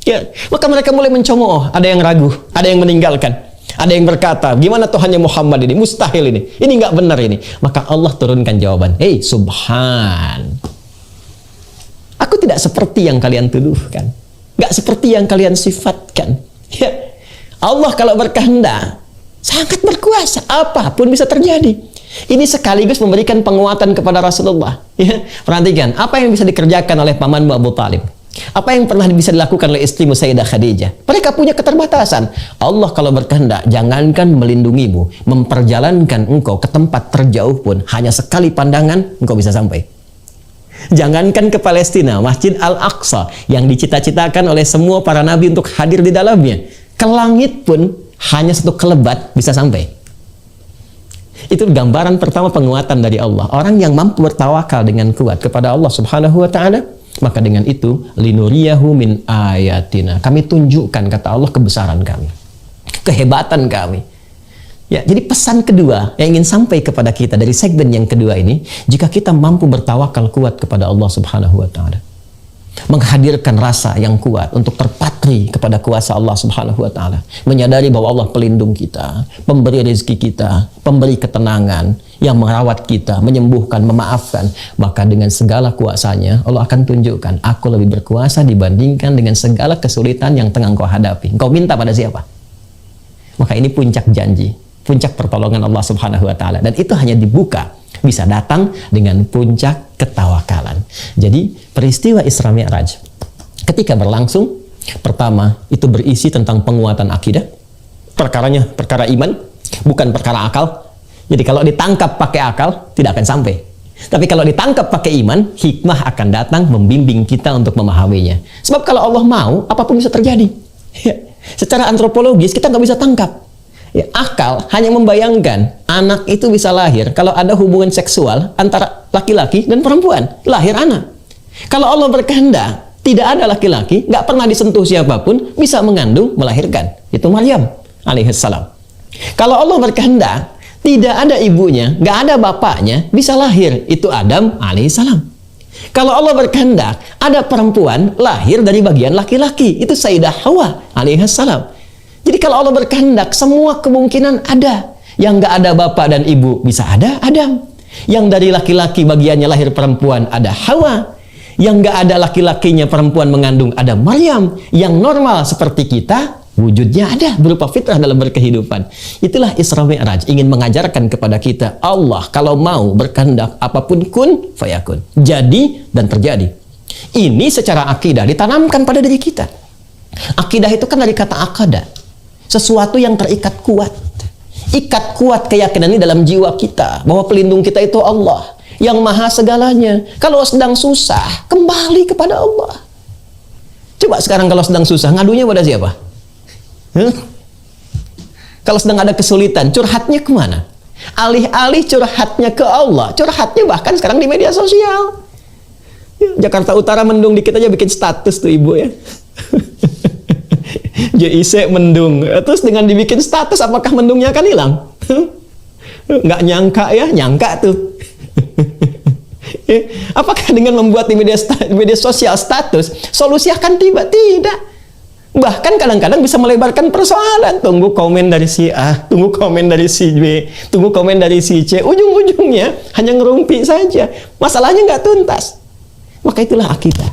Ya, maka mereka mulai mencemooh, ada yang ragu, ada yang meninggalkan. Ada yang berkata, gimana Tuhannya Muhammad ini? Mustahil ini nggak benar ini. Maka Allah turunkan jawaban, hei Subhan, aku tidak seperti yang kalian tuduhkan, nggak seperti yang kalian sifatkan. Ya. Allah kalau berkehendak sangat berkuasa, apapun bisa terjadi. Ini sekaligus memberikan penguatan kepada Rasulullah. Ya. Perhatikan, apa yang bisa dikerjakan oleh pamanmu Abu Talib? Apa yang pernah bisa dilakukan oleh istrimu Sayyidah Khadijah? Mereka punya keterbatasan. Allah kalau berkehendak, jangankan melindungimu, memperjalankan engkau ke tempat terjauh pun, hanya sekali pandangan, engkau bisa sampai. Jangankan ke Palestina, Masjid Al-Aqsa, yang dicita-citakan oleh semua para nabi untuk hadir di dalamnya, ke langit pun, hanya satu kelebat bisa sampai. Itu gambaran pertama penguatan dari Allah. Orang yang mampu bertawakal dengan kuat kepada Allah Subhanahu wa Ta'ala, maka dengan itu linuriyahu min ayatina, kami tunjukkan, kata Allah, kebesaran kami, kehebatan kami. Ya, jadi pesan kedua yang ingin sampai kepada kita dari segmen yang kedua ini, jika kita mampu bertawakal kuat kepada Allah Subhanahu wa Ta'ala, menghadirkan rasa yang kuat untuk terpatri kepada kuasa Allah Subhanahu wa taala, menyadari bahwa Allah pelindung kita, pemberi rezeki kita, pemberi ketenangan, yang merawat kita, menyembuhkan, memaafkan, maka dengan segala kuasanya Allah akan tunjukkan, aku lebih berkuasa dibandingkan dengan segala kesulitan yang tengah engkau hadapi. Engkau minta pada siapa? Maka ini puncak janji, puncak pertolongan Allah Subhanahu wa taala, dan itu hanya dibuka, bisa datang dengan puncak ketawakalan. Jadi peristiwa Isra Mi'raj ketika berlangsung, pertama itu berisi tentang penguatan akidah. Perkaranya perkara iman, bukan perkara akal. Jadi kalau ditangkap pakai akal tidak akan sampai. Tapi kalau ditangkap pakai iman, hikmah akan datang membimbing kita untuk memahaminya. Sebab kalau Allah mau, apapun bisa terjadi. Ya. Secara antropologis kita nggak bisa tangkap. Ya, akal hanya membayangkan anak itu bisa lahir kalau ada hubungan seksual antara laki-laki dan perempuan, lahir anak. Kalau Allah berkehendak, tidak ada laki-laki, nggak pernah disentuh siapapun, bisa mengandung, melahirkan. Itu Maryam alaihissalam. Kalau Allah berkehendak, tidak ada ibunya, nggak ada bapaknya, bisa lahir. Itu Adam alaihissalam. Kalau Allah berkehendak, ada perempuan lahir dari bagian laki-laki. Itu Sayyidah Hawa alaihissalam. Jadi kalau Allah berkehendak, semua kemungkinan ada. Yang nggak ada bapak dan ibu, bisa ada Adam. Yang dari laki-laki bagiannya lahir perempuan, ada Hawa. Yang nggak ada laki-lakinya perempuan mengandung, ada Maryam. Yang normal seperti kita, wujudnya ada, berupa fitrah dalam berkehidupan. Itulah Isra Mi'raj, ingin mengajarkan kepada kita, Allah kalau mau berkehendak, apapun kun fayakun, jadi dan terjadi. Ini secara akidah ditanamkan pada diri kita. Akidah itu kan dari kata akada, sesuatu yang terikat kuat. Ikat kuat keyakinan ini dalam jiwa kita, bahwa pelindung kita itu Allah yang maha segalanya. Kalau sedang susah, kembali kepada Allah. Coba sekarang kalau sedang susah, ngadunya pada siapa? Kalau sedang ada kesulitan, curhatnya kemana? Alih-alih curhatnya ke Allah, curhatnya bahkan sekarang di media sosial. Jakarta Utara mendung dikit aja bikin status tuh ibu ya. JIC mendung, terus dengan dibikin status, apakah mendungnya akan hilang? Nggak nyangka ya, nyangka tuh. Apakah dengan membuat di media sosial status, solusi akan tiba? Tidak. Bahkan kadang-kadang bisa melebarkan persoalan. Tunggu komen dari si A, tunggu komen dari si B, tunggu komen dari si C. Ujung-ujungnya hanya ngerumpi saja. Masalahnya nggak tuntas. Maka itulah akidah.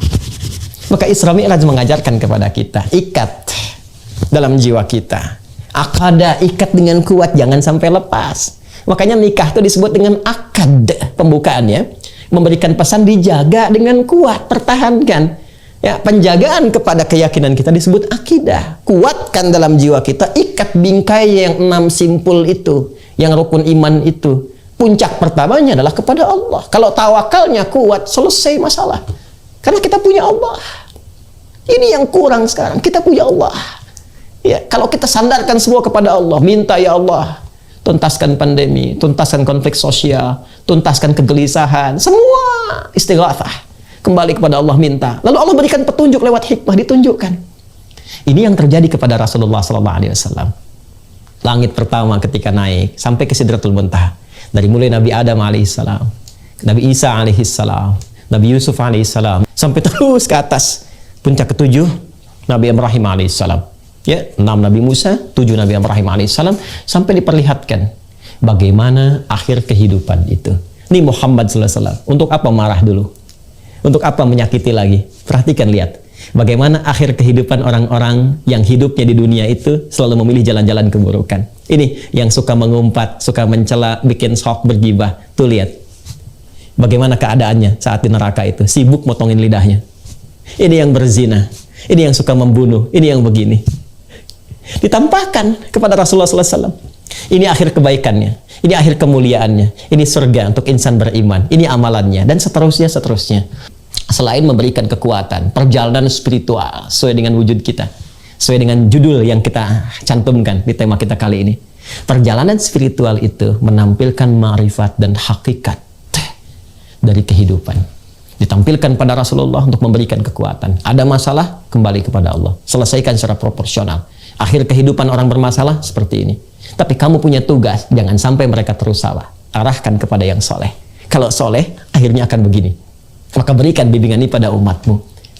Maka Isra Mi'raj mengajarkan kepada kita, ikat dalam jiwa kita. Akadah, ikat dengan kuat, jangan sampai lepas. Makanya nikah itu disebut dengan akad, pembukaannya. Memberikan pesan dijaga dengan kuat, pertahankan. Ya, penjagaan kepada keyakinan kita disebut akidah. Kuatkan dalam jiwa kita, ikat bingkai yang 6 simpul itu, yang rukun iman itu. Puncak pertamanya adalah kepada Allah. Kalau tawakalnya kuat, selesai masalah. Karena kita punya Allah. Ini yang kurang sekarang, kita punya Allah. Ya, kalau kita sandarkan semua kepada Allah, minta ya Allah, tuntaskan pandemi, tuntaskan konflik sosial, tuntaskan kegelisahan, semua istighatsah. Kembali kepada Allah, minta. Lalu Allah berikan petunjuk lewat hikmah, ditunjukkan. Ini yang terjadi kepada Rasulullah SAW. Langit pertama ketika naik sampai ke Sidratul Muntaha. Dari mulai Nabi Adam alaihissalam, Nabi Isa alaihissalam, Nabi Yusuf alaihissalam, sampai terus ke atas. Puncak ketujuh Nabi Ibrahim alaihissalam. Ya, 6 Nabi Musa, 7 Nabi Ibrahim alaihissalam, sampai diperlihatkan bagaimana akhir kehidupan itu. Ini Muhammad SAW. Untuk apa marah dulu? Untuk apa menyakiti lagi? Perhatikan, lihat bagaimana akhir kehidupan orang-orang yang hidupnya di dunia itu selalu memilih jalan-jalan keburukan. Ini yang suka mengumpat, suka mencela, bikin sok, bergibah. Tuh lihat bagaimana keadaannya saat di neraka itu, sibuk motongin lidahnya. Ini yang berzina, ini yang suka membunuh, ini yang begini. Ditampakkan kepada Rasulullah SAW. Ini akhir kebaikannya, ini akhir kemuliaannya, ini surga untuk insan beriman, ini amalannya, dan seterusnya. Selain memberikan kekuatan, perjalanan spiritual sesuai dengan wujud kita, sesuai dengan judul yang kita cantumkan di tema kita kali ini. Perjalanan spiritual itu menampilkan ma'rifat dan hakikat dari kehidupan. Ditampilkan pada Rasulullah untuk memberikan kekuatan. Ada masalah, kembali kepada Allah. Selesaikan secara proporsional. Akhir kehidupan orang bermasalah seperti ini. Tapi kamu punya tugas, jangan sampai mereka terus salah. Arahkan kepada yang soleh. Kalau soleh, akhirnya akan begini. Maka berikan bimbingan ini pada umatmu.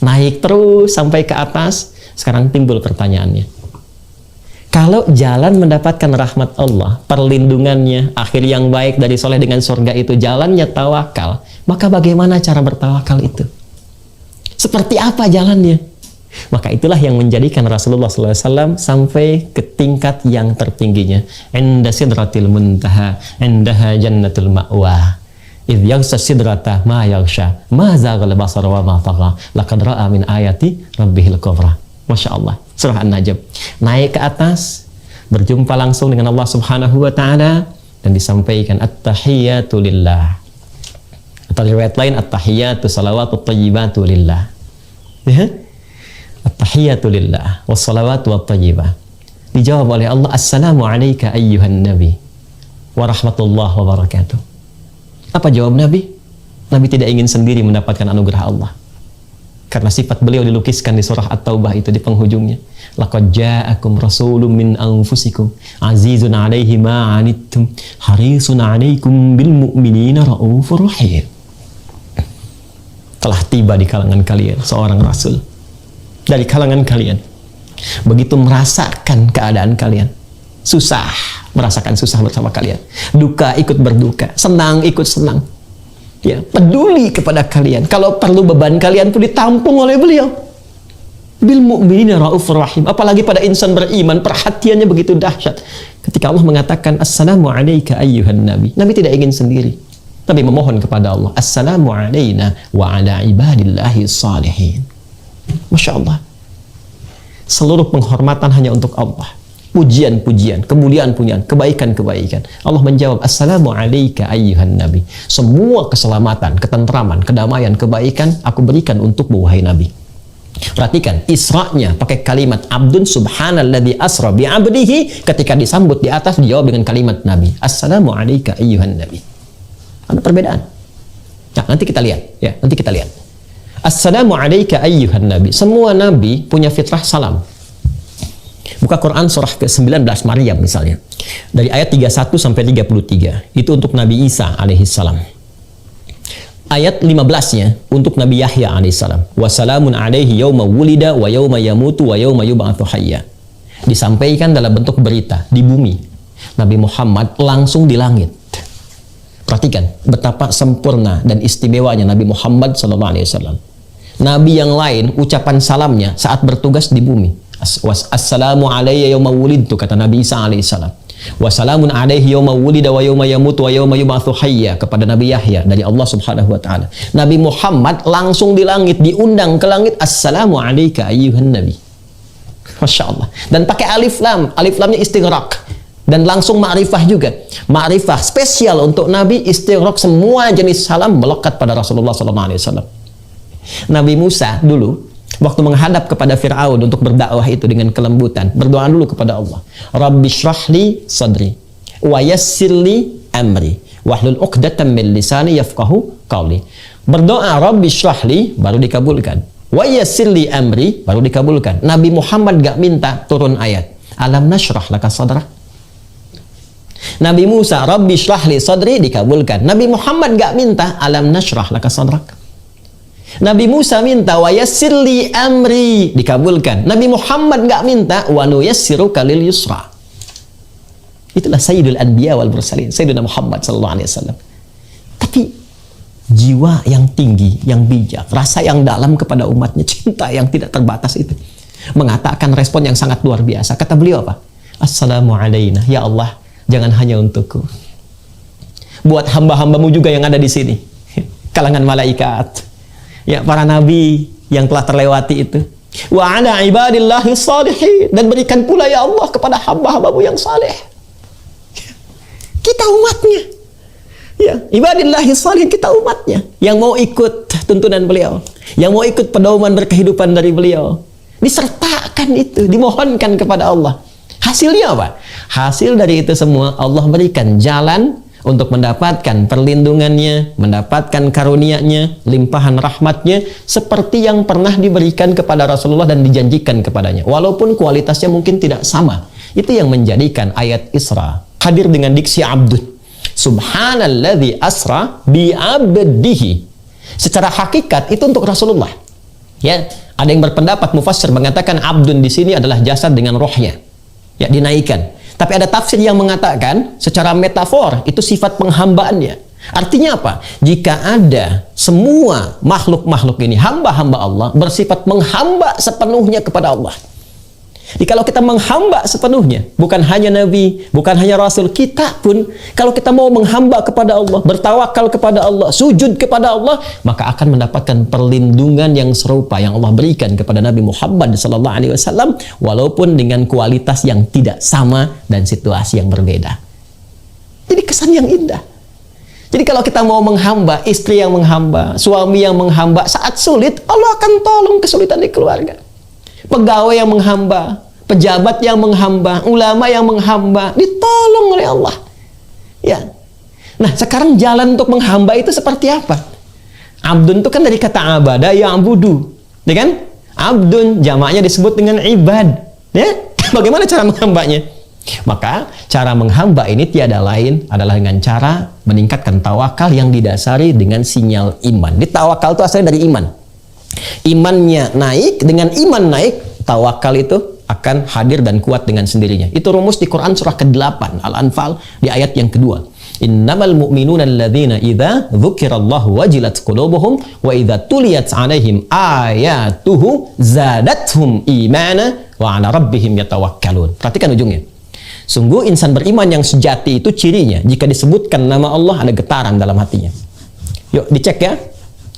naik terus sampai ke atas. Sekarang timbul pertanyaannya. Kalau jalan mendapatkan rahmat Allah, perlindungannya, akhir yang baik dari soleh dengan surga itu jalannya tawakal, maka bagaimana cara bertawakal itu? Seperti apa jalannya? Maka itulah yang menjadikan Rasulullah SAW sampai ke tingkat yang tertingginya. Inda sidratil muntaha, indaha jannatul ma'wa. Idh yaghsha sidrata ma yaghsha, ma zaghal basar wa ma tagha, laqad ra'a min ayati rabbihil kubra. Masya Allah. Surah An-Najm. Naik ke atas, berjumpa langsung dengan Allah Subhanahu wa Ta'ala, dan disampaikan at-tahiyyatu lillah. Atau riwayat lain at-tahiyyatu salawatu tayyibatu lillah. Ya? At-tahiyyatu lillah wassalawatu wattayyibah. Dijawab oleh Allah, assalamu alayka ayyuhan nabi wa rahmatullah wa barakatuh. Apa jawab Nabi? Nabi tidak ingin sendiri mendapatkan anugerah Allah, karena sifat beliau dilukiskan di surah At-Taubah itu di penghujungnya. Laqad ja'akum rasulun min anfusikum azizun 'alaihi ma 'anittum harisun 'alaikum bil mu'minina raufur rahim. Telah tiba di kalangan kalian seorang rasul dari kalangan kalian, begitu merasakan keadaan kalian, susah, merasakan susah bersama kalian, duka ikut berduka, senang ikut senang, ya, peduli kepada kalian. Kalau perlu beban kalian pun ditampung oleh beliau. Bil mu'minina raufur rahim. Apalagi pada insan beriman, perhatiannya begitu dahsyat. Ketika Allah mengatakan assalamu alayka ayyuhan nabi, Nabi tidak ingin sendiri, Nabi memohon kepada Allah, assalamu alayna wa ala ibadillahi salihin. Masya Allah. Seluruh penghormatan hanya untuk Allah, pujian-pujian, kemuliaan-pujian, kebaikan-kebaikan. Allah menjawab, assalamu alayka ayyuhan nabi. Semua keselamatan, ketentraman, kedamaian, kebaikan aku berikan untukmu wahai Nabi. Perhatikan, Isra'nya pakai kalimat abdun subhanalladzi asra bi'abdihi. Ketika disambut di atas dijawab dengan kalimat Nabi, assalamu alayka ayyuhan nabi. Ada perbedaan. Nah, nanti kita lihat, ya, nanti kita lihat. Assalamu alayka ayyuhan nabi. Semua nabi punya fitrah salam. Buka Quran surah ke-19 Maryam misalnya. Dari ayat 31 sampai 33. Itu untuk Nabi Isa alaihissalam. Ayat 15-nya untuk Nabi Yahya alaihissalam. Wassalamun alaihi yawma wulida wa yawma yamutu wa yawma yub'atsu hayya. Disampaikan dalam bentuk berita di bumi. Nabi Muhammad langsung di langit. Perhatikan betapa sempurna dan istimewanya Nabi Muhammad SAW. Nabi yang lain ucapan salamnya saat bertugas di bumi. Assalamu alayya yawma wulidtu, kata Nabi Isa alaihissalam. Wassalamun alaihi yawma wulida wa yawma yamutu wa yawma yub'atsu hayya, kepada Nabi Yahya dari Allah Subhanahu wa Ta'ala. Nabi Muhammad langsung di langit, diundang ke langit, assalamu alayka ayyuhan nabi. Masya Allah. Dan pakai alif lam, alif lamnya istighraq. Dan langsung ma'rifah juga. Ma'rifah spesial untuk Nabi, istighraq, semua jenis salam melekat pada Rasulullah SAW. Nabi Musa dulu, waktu menghadap kepada Fir'aun untuk berdakwah itu dengan kelembutan, berdoa dulu kepada Allah. Rabbi shrahli sadri, wa yassirli amri, wahlul uqdatan min lisani yafqahu qawli. Berdoa Rabbi shrahli, baru dikabulkan. Wa yassirli amri, baru dikabulkan. Nabi Muhammad gak minta turun ayat. Alam nashrah laka sadrak. Nabi Musa, Rabbi shrahli sadri, dikabulkan. Nabi Muhammad gak minta, alam nashrah laka sadrak. Nabi Musa minta, wa yassirli amri, dikabulkan. Nabi Muhammad gak minta, wa nuyassiruka lil yusra. Itulah Sayyidul Anbiya wal Mursalin, Sayyidina Muhammad SAW. Tapi jiwa yang tinggi, yang bijak, rasa yang dalam kepada umatnya, cinta yang tidak terbatas itu, mengatakan respon yang sangat luar biasa. Kata beliau apa? Assalamu alayna, ya Allah, jangan hanya untukku, buat hamba-hambamu juga yang ada di sini, kalangan malaikat, ya, para nabi yang telah terlewati itu. Wa ala ibadillahi salihin, dan berikan pula ya Allah kepada hamba-hambamu yang saleh. Kita umatnya. Ya, ibadillahi salihin, kita umatnya yang mau ikut tuntunan beliau, yang mau ikut pedoman berkehidupan dari beliau. Disertakan itu, dimohonkan kepada Allah. Hasilnya apa? Hasil dari itu semua Allah berikan jalan untuk mendapatkan perlindungannya, mendapatkan karunia-Nya, limpahan rahmatnya, seperti yang pernah diberikan kepada Rasulullah dan dijanjikan kepadanya. Walaupun kualitasnya mungkin tidak sama. Itu yang menjadikan ayat Isra hadir dengan diksi abdun. Subhanalladzi asra bi'abdihi. Secara hakikat itu untuk Rasulullah. Ya, ada yang berpendapat mufassir mengatakan abdun di sini adalah jasad dengan rohnya. Ya, dinaikkan. Tapi ada tafsir yang mengatakan secara metafor itu sifat penghambaannya. Artinya apa? Jika ada semua makhluk-makhluk ini hamba-hamba Allah bersifat menghamba sepenuhnya kepada Allah. Jadi kalau kita menghamba sepenuhnya, bukan hanya Nabi, bukan hanya Rasul, kita pun kalau kita mau menghamba kepada Allah, bertawakal kepada Allah, sujud kepada Allah, maka akan mendapatkan perlindungan yang serupa yang Allah berikan kepada Nabi Muhammad SAW, walaupun dengan kualitas yang tidak sama dan situasi yang berbeda. Jadi kesan yang indah. Jadi kalau kita mau menghamba, istri yang menghamba, suami yang menghamba, saat sulit, Allah akan tolong kesulitan di keluarga. Pegawai yang menghamba, pejabat yang menghamba, ulama yang menghamba, ditolong oleh Allah. Ya. Nah, sekarang jalan untuk menghamba itu seperti apa? Abdun itu kan dari kata abada ya'budu, ya kan? Abdun jamaknya disebut dengan ibad. Ya. Bagaimana cara menghambanya? Maka cara menghamba ini tiada lain adalah dengan cara meningkatkan tawakal yang didasari dengan sinyal iman. Di tawakal itu asalnya dari iman. Imannya naik, dengan iman naik, tawakal itu akan hadir dan kuat dengan sendirinya. Itu rumus di Quran surah ke-8 Al-Anfal di ayat yang kedua. Innamal mu'minuna alladzina idza dzukirallahu wajilat qulubuhum wa idza tuliyat 'alaihim ayatuhu zadathum imana wa 'ala rabbihim yatawakkalun. Perhatikan ujungnya. Sungguh insan beriman yang sejati itu cirinya jika disebutkan nama Allah ada getaran dalam hatinya. Yuk dicek ya.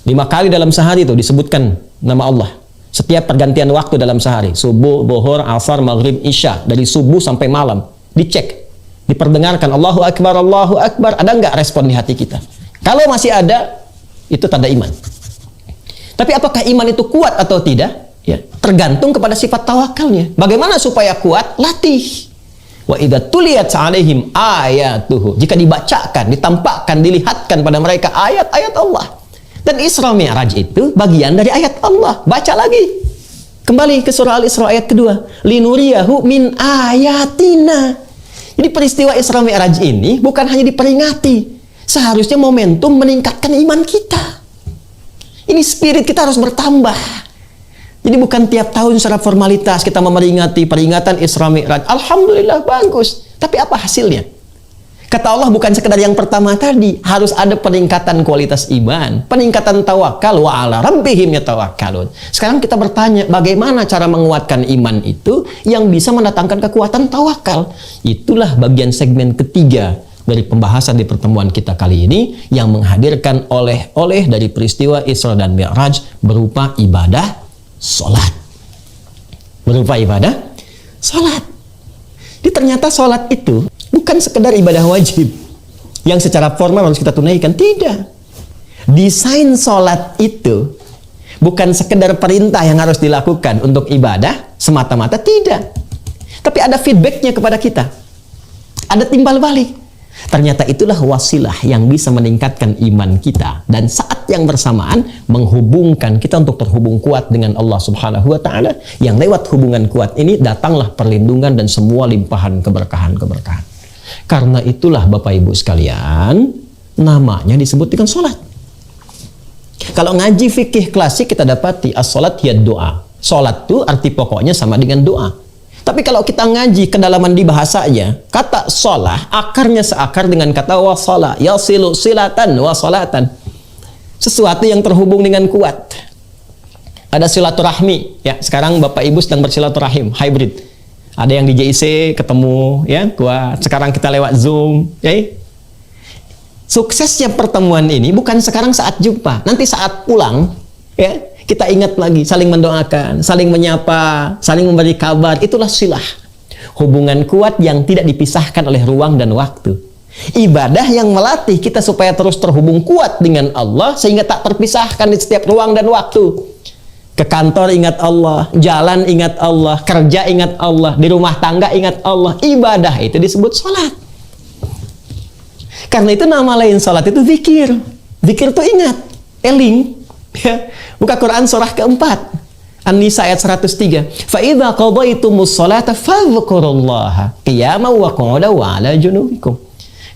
5 kali dalam sehari itu disebutkan nama Allah. Setiap pergantian waktu dalam sehari. Subuh, zuhur, asar, maghrib, isya. Dari subuh sampai malam. Dicek. Diperdengarkan Allahu Akbar, Allahu Akbar. Ada nggak respon di hati kita? Kalau masih ada, itu tanda iman. Tapi apakah iman itu kuat atau tidak? Ya, tergantung kepada sifat tawakalnya. Bagaimana supaya kuat? Latih. Wa idza tuliyat 'alaihim ayatuhu. Jika dibacakan, ditampakkan, dilihatkan pada mereka ayat-ayat Allah. Dan Isra Mi'raj itu bagian dari ayat Allah. Baca lagi. Kembali ke surah Al-Isra ayat kedua. Linuriyahu min ayatina. Jadi peristiwa Isra Mi'raj ini bukan hanya diperingati. Seharusnya momentum meningkatkan iman kita. Ini spirit kita harus bertambah. Jadi bukan tiap tahun secara formalitas kita memperingati peringatan Isra Mi'raj. Alhamdulillah bagus. Tapi apa hasilnya? Kata Allah bukan sekedar yang pertama tadi, harus ada peningkatan kualitas iman, peningkatan tawakal, wa 'ala rabbihim yatawakkalun. Sekarang kita bertanya, bagaimana cara menguatkan iman itu yang bisa mendatangkan kekuatan tawakal? Itulah bagian segmen ketiga dari pembahasan di pertemuan kita kali ini yang menghadirkan oleh-oleh dari peristiwa Isra dan Mi'raj berupa ibadah salat. Berupa ibadah salat. Jadi ternyata salat itu bukan sekedar ibadah wajib yang secara formal harus kita tunaikan. Tidak. Desain sholat itu bukan sekedar perintah yang harus dilakukan untuk ibadah semata-mata. Tidak. Tapi ada feedbacknya kepada kita. Ada timbal balik. Ternyata itulah wasilah yang bisa meningkatkan iman kita. Dan saat yang bersamaan menghubungkan kita untuk terhubung kuat dengan Allah Subhanahu wa Ta'ala. Yang lewat hubungan kuat ini datanglah perlindungan dan semua limpahan keberkahan-keberkahan. Karena itulah Bapak Ibu sekalian, namanya disebut dengan sholat. Kalau ngaji fikih klasik kita dapati as-sholat hiya doa. Sholat itu arti pokoknya sama dengan doa. Tapi kalau kita ngaji kedalaman di bahasanya, kata sholah akarnya seakar dengan kata wasala, yasilu silatan wasalatan. Sesuatu yang terhubung dengan kuat. Ada silaturahmi. Ya, sekarang Bapak Ibu sedang bersilaturahim, hybrid. Ada yang di JIC ketemu, ya, kuat. Sekarang kita lewat Zoom, ya. Suksesnya pertemuan ini bukan sekarang saat jumpa, nanti saat pulang, ya, kita ingat lagi, saling mendoakan, saling menyapa, saling memberi kabar. Itulah silah. Hubungan kuat yang tidak dipisahkan oleh ruang dan waktu. Ibadah yang melatih kita supaya terus terhubung kuat dengan Allah sehingga tak terpisahkan di setiap ruang dan waktu. Ke kantor ingat Allah, jalan ingat Allah, kerja ingat Allah, di rumah tangga ingat Allah. Ibadah itu disebut sholat. Karena itu nama lain sholat itu zikir. Zikir itu ingat, eling. Buka Quran surah keempat, An-Nisa ayat 103. Fa idza qadaytumus sholata fadhkurullaha qiyaman wa qu'udan wa 'ala junubikum.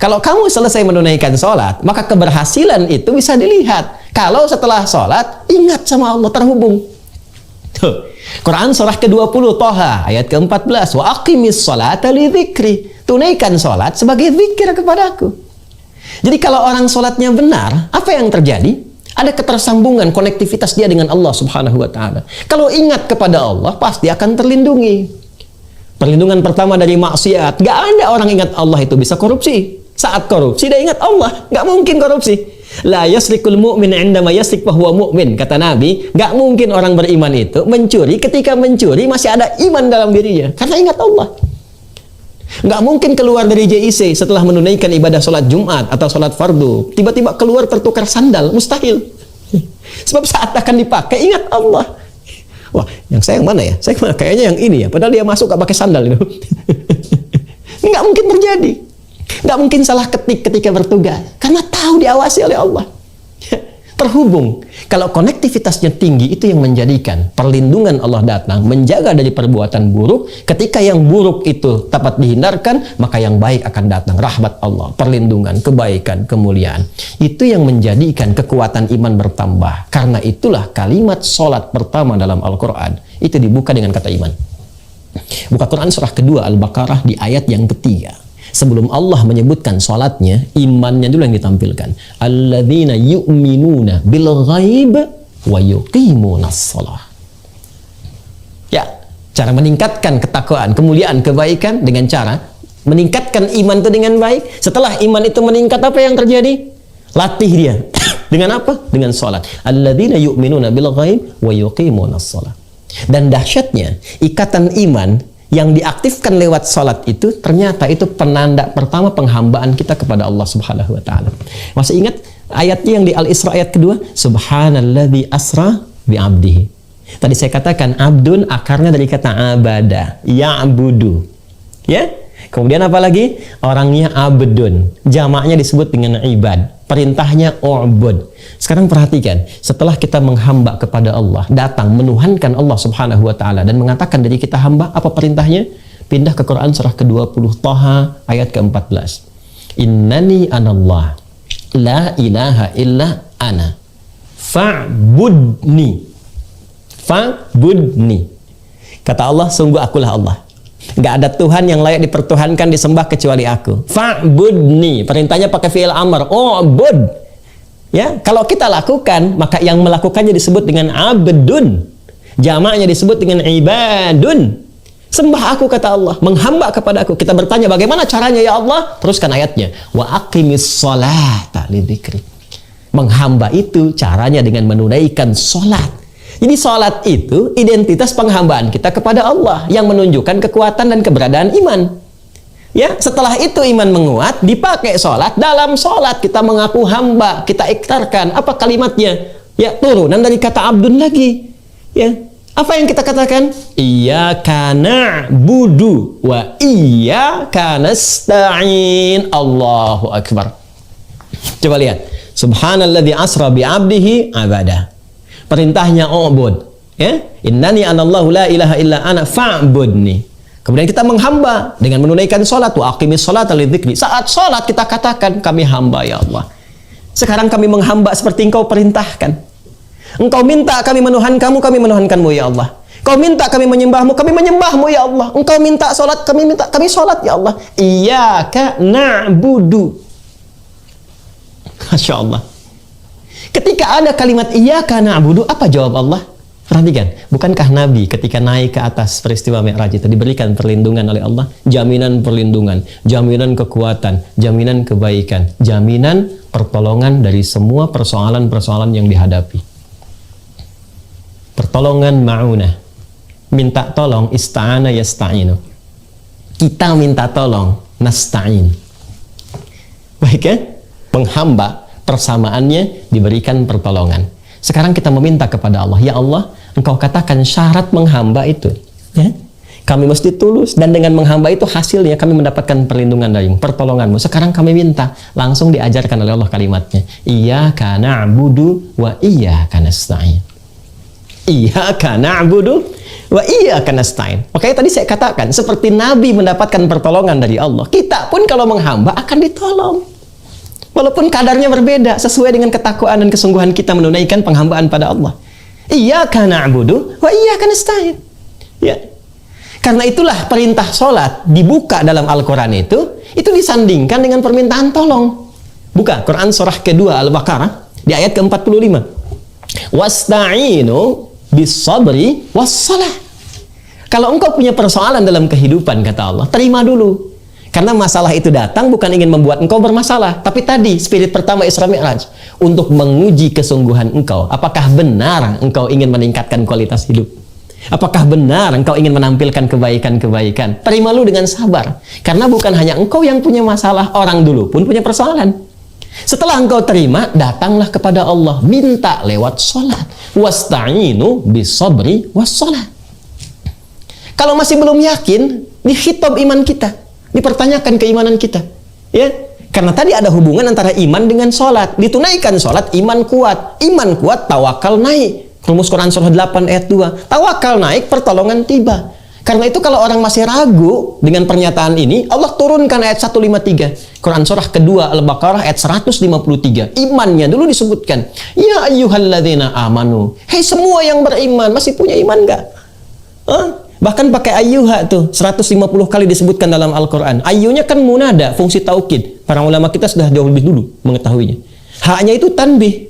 Kalau kamu selesai menunaikan sholat, maka keberhasilan itu bisa dilihat. Kalau setelah sholat, ingat sama Allah, terhubung. Tuh. Quran surah ke-20 Thaha ayat ke-14, wa aqimis sholata li dzikri. Tunaikan salat sebagai zikir kepadaku. Jadi kalau orang salatnya benar, apa yang terjadi? Ada ketersambungan, konektivitas dia dengan Allah Subhanahu wa taala. Kalau ingat kepada Allah, pasti akan terlindungi. Perlindungan pertama dari maksiat. Gak ada orang ingat Allah itu bisa korupsi. Saat korupsi dia ingat Allah, gak mungkin korupsi. La yasrikul mu'min indama yasrik fahuwa mu'min. Kata Nabi, gak mungkin orang beriman itu mencuri, ketika mencuri masih ada iman dalam dirinya, karena ingat Allah. Gak mungkin keluar dari JIC setelah menunaikan ibadah sholat Jumat atau sholat fardu, tiba-tiba keluar tertukar sandal, mustahil. Sebab saat akan dipakai ingat Allah. Wah, yang saya yang mana ya? Saya kayaknya yang ini ya, padahal dia masuk gak pakai sandal itu. Ini gak mungkin terjadi. Gak mungkin salah ketik ketika bertugas, karena tahu diawasi oleh Allah. Terhubung. Kalau konektivitasnya tinggi, itu yang menjadikan perlindungan Allah datang, menjaga dari perbuatan buruk. Ketika yang buruk itu dapat dihindarkan, maka yang baik akan datang. Rahmat Allah, perlindungan, kebaikan, kemuliaan. Itu yang menjadikan kekuatan iman bertambah. Karena itulah kalimat sholat pertama dalam Al-Quran itu dibuka dengan kata iman. Buka Quran surah kedua Al-Baqarah di ayat yang ketiga. Sebelum Allah menyebutkan sholatnya, imannya dulu yang ditampilkan. Alladzina yu'minuna bil ghaib wa yuqimunas shalah. Ya, cara meningkatkan ketakwaan, kemuliaan, kebaikan dengan cara meningkatkan iman itu dengan baik. Setelah iman itu meningkat, apa yang terjadi? Latih dia. Dengan apa? Dengan sholat. Alladzina yu'minuna bil ghaib wa yuqimunas shalah. Dan dahsyatnya, ikatan iman yang diaktifkan lewat salat itu ternyata itu penanda pertama penghambaan kita kepada Allah Subhanahu wa taala. Masih ingat ayatnya yang di Al-Isra ayat kedua? Subhanalladzi asra bi 'abdihi. Tadi saya katakan abdun akarnya dari kata abada, ya'budu. Ya? Kemudian apa lagi? Orangnya abdun. Jamaknya disebut dengan ibad. Perintahnya u'bud. Sekarang perhatikan, setelah kita menghamba kepada Allah, datang menuhankan Allah Subhanahu wa taala dan mengatakan dari kita hamba, apa perintahnya? Pindah ke Quran surah ke-20 Thaha ayat ke-14. Innani anallah la ilaha illa ana fa'budni. Fa'budni. Kata Allah, sungguh akulah Allah. Gak ada Tuhan yang layak dipertuhankan, disembah kecuali aku. Fa'budni. Perintahnya pakai fi'il amr. U'bud. Ya, kalau kita lakukan, maka yang melakukannya disebut dengan abdun. Jamaknya disebut dengan ibadun. Sembah aku, kata Allah, menghamba kepada aku. Kita bertanya, bagaimana caranya ya Allah? Teruskan ayatnya. Wa aqimis sholata lidzikri. Menghamba itu caranya dengan menunaikan sholat. Jadi sholat itu identitas penghambaan kita kepada Allah yang menunjukkan kekuatan dan keberadaan iman. Ya, setelah itu iman menguat, dipakai sholat. Dalam sholat kita mengaku hamba, kita iktarkan. Apa kalimatnya? Ya, turunan dari kata abdun lagi. Ya, apa yang kita katakan? Iyyaka na'budu wa iyyaka nasta'in. Allahu akbar. Coba lihat. Subhanalladzi asra bi 'abdihi abada. Perintahnya ubud. Ya, innani anallahu la ilaha illa ana fa'budni. Kemudian kita menghamba dengan menunaikan sholat. Wa aqimis sholata lidzikri. Saat sholat kita katakan, kami hamba ya Allah. Sekarang kami menghamba seperti engkau perintahkan. Engkau minta kami menuhankanmu, kami menuhankanmu ya Allah. Kau minta kami menyembahmu, kami menyembahmu ya Allah. Engkau minta sholat, kami sholat ya Allah. Iyyaka na'budu. Masya Allah. Ketika ada kalimat iyyaka na'budu, apa jawab Allah? Perhatikan, bukankah Nabi ketika naik ke atas peristiwa Mi'raj itu diberikan perlindungan oleh Allah? Jaminan perlindungan, jaminan kekuatan, jaminan kebaikan, jaminan pertolongan dari semua persoalan-persoalan yang dihadapi. Pertolongan ma'unah. Minta tolong, ista'ana yasta'inu. Kita minta tolong, nasta'in. Baik ya? Penghamba, persamaannya diberikan pertolongan. Sekarang kita meminta kepada Allah, ya Allah, Engkau katakan syarat menghamba itu, ya, kami mesti tulus, dan dengan menghamba itu hasilnya kami mendapatkan perlindungan darimu, pertolonganmu. Sekarang kami minta, langsung diajarkan oleh Allah kalimatnya, iyyaka na'budu wa iyyaka nasta'in. Iyyaka na'budu wa iyyaka nasta'in. Oke, tadi saya katakan seperti Nabi mendapatkan pertolongan dari Allah, kita pun kalau menghamba akan ditolong. Walaupun kadarnya berbeda, sesuai dengan ketakwaan dan kesungguhan kita menunaikan penghambaan pada Allah. Iyyaka na'budu wa iyyaka nasta'in. Ya. Karena itulah perintah sholat dibuka dalam Al-Quran itu disandingkan dengan permintaan tolong. Buka Quran surah kedua Al-Baqarah di ayat ke-45. Wasta'inu bis-sabri was-salah. Kalau engkau punya persoalan dalam kehidupan, kata Allah, terima dulu. Karena masalah itu datang bukan ingin membuat engkau bermasalah, tapi tadi spirit pertama Isra Mi'raj untuk menguji kesungguhan engkau. Apakah benar engkau ingin meningkatkan kualitas hidup? Apakah benar engkau ingin menampilkan kebaikan-kebaikan? Terima lu dengan sabar. Karena bukan hanya engkau yang punya masalah, orang dulu pun punya persoalan. Setelah engkau terima, datanglah kepada Allah, minta lewat sholat. Wasta'inu bis-sabri was-salah. Kalau masih belum yakin, dikhitab iman kita. Dipertanyakan keimanan kita, ya, karena tadi ada hubungan antara iman dengan sholat. Ditunaikan sholat, iman kuat, tawakal naik. Rumus Quran surah 8 ayat 2, tawakal naik, pertolongan tiba. Karena itu kalau orang masih ragu dengan pernyataan ini, Allah turunkan ayat 153 Quran surah kedua Al-Baqarah ayat 153. Imannya dulu disebutkan, ya ayyuhalladzina amanu, hei semua yang beriman. Masih punya iman nggak? Bahkan pakai ayyuha tuh 150 kali disebutkan dalam Al-Quran. Ayyunya kan munada, fungsi taukid. Para ulama kita sudah jauh lebih dulu mengetahuinya. Haknya itu tanbih.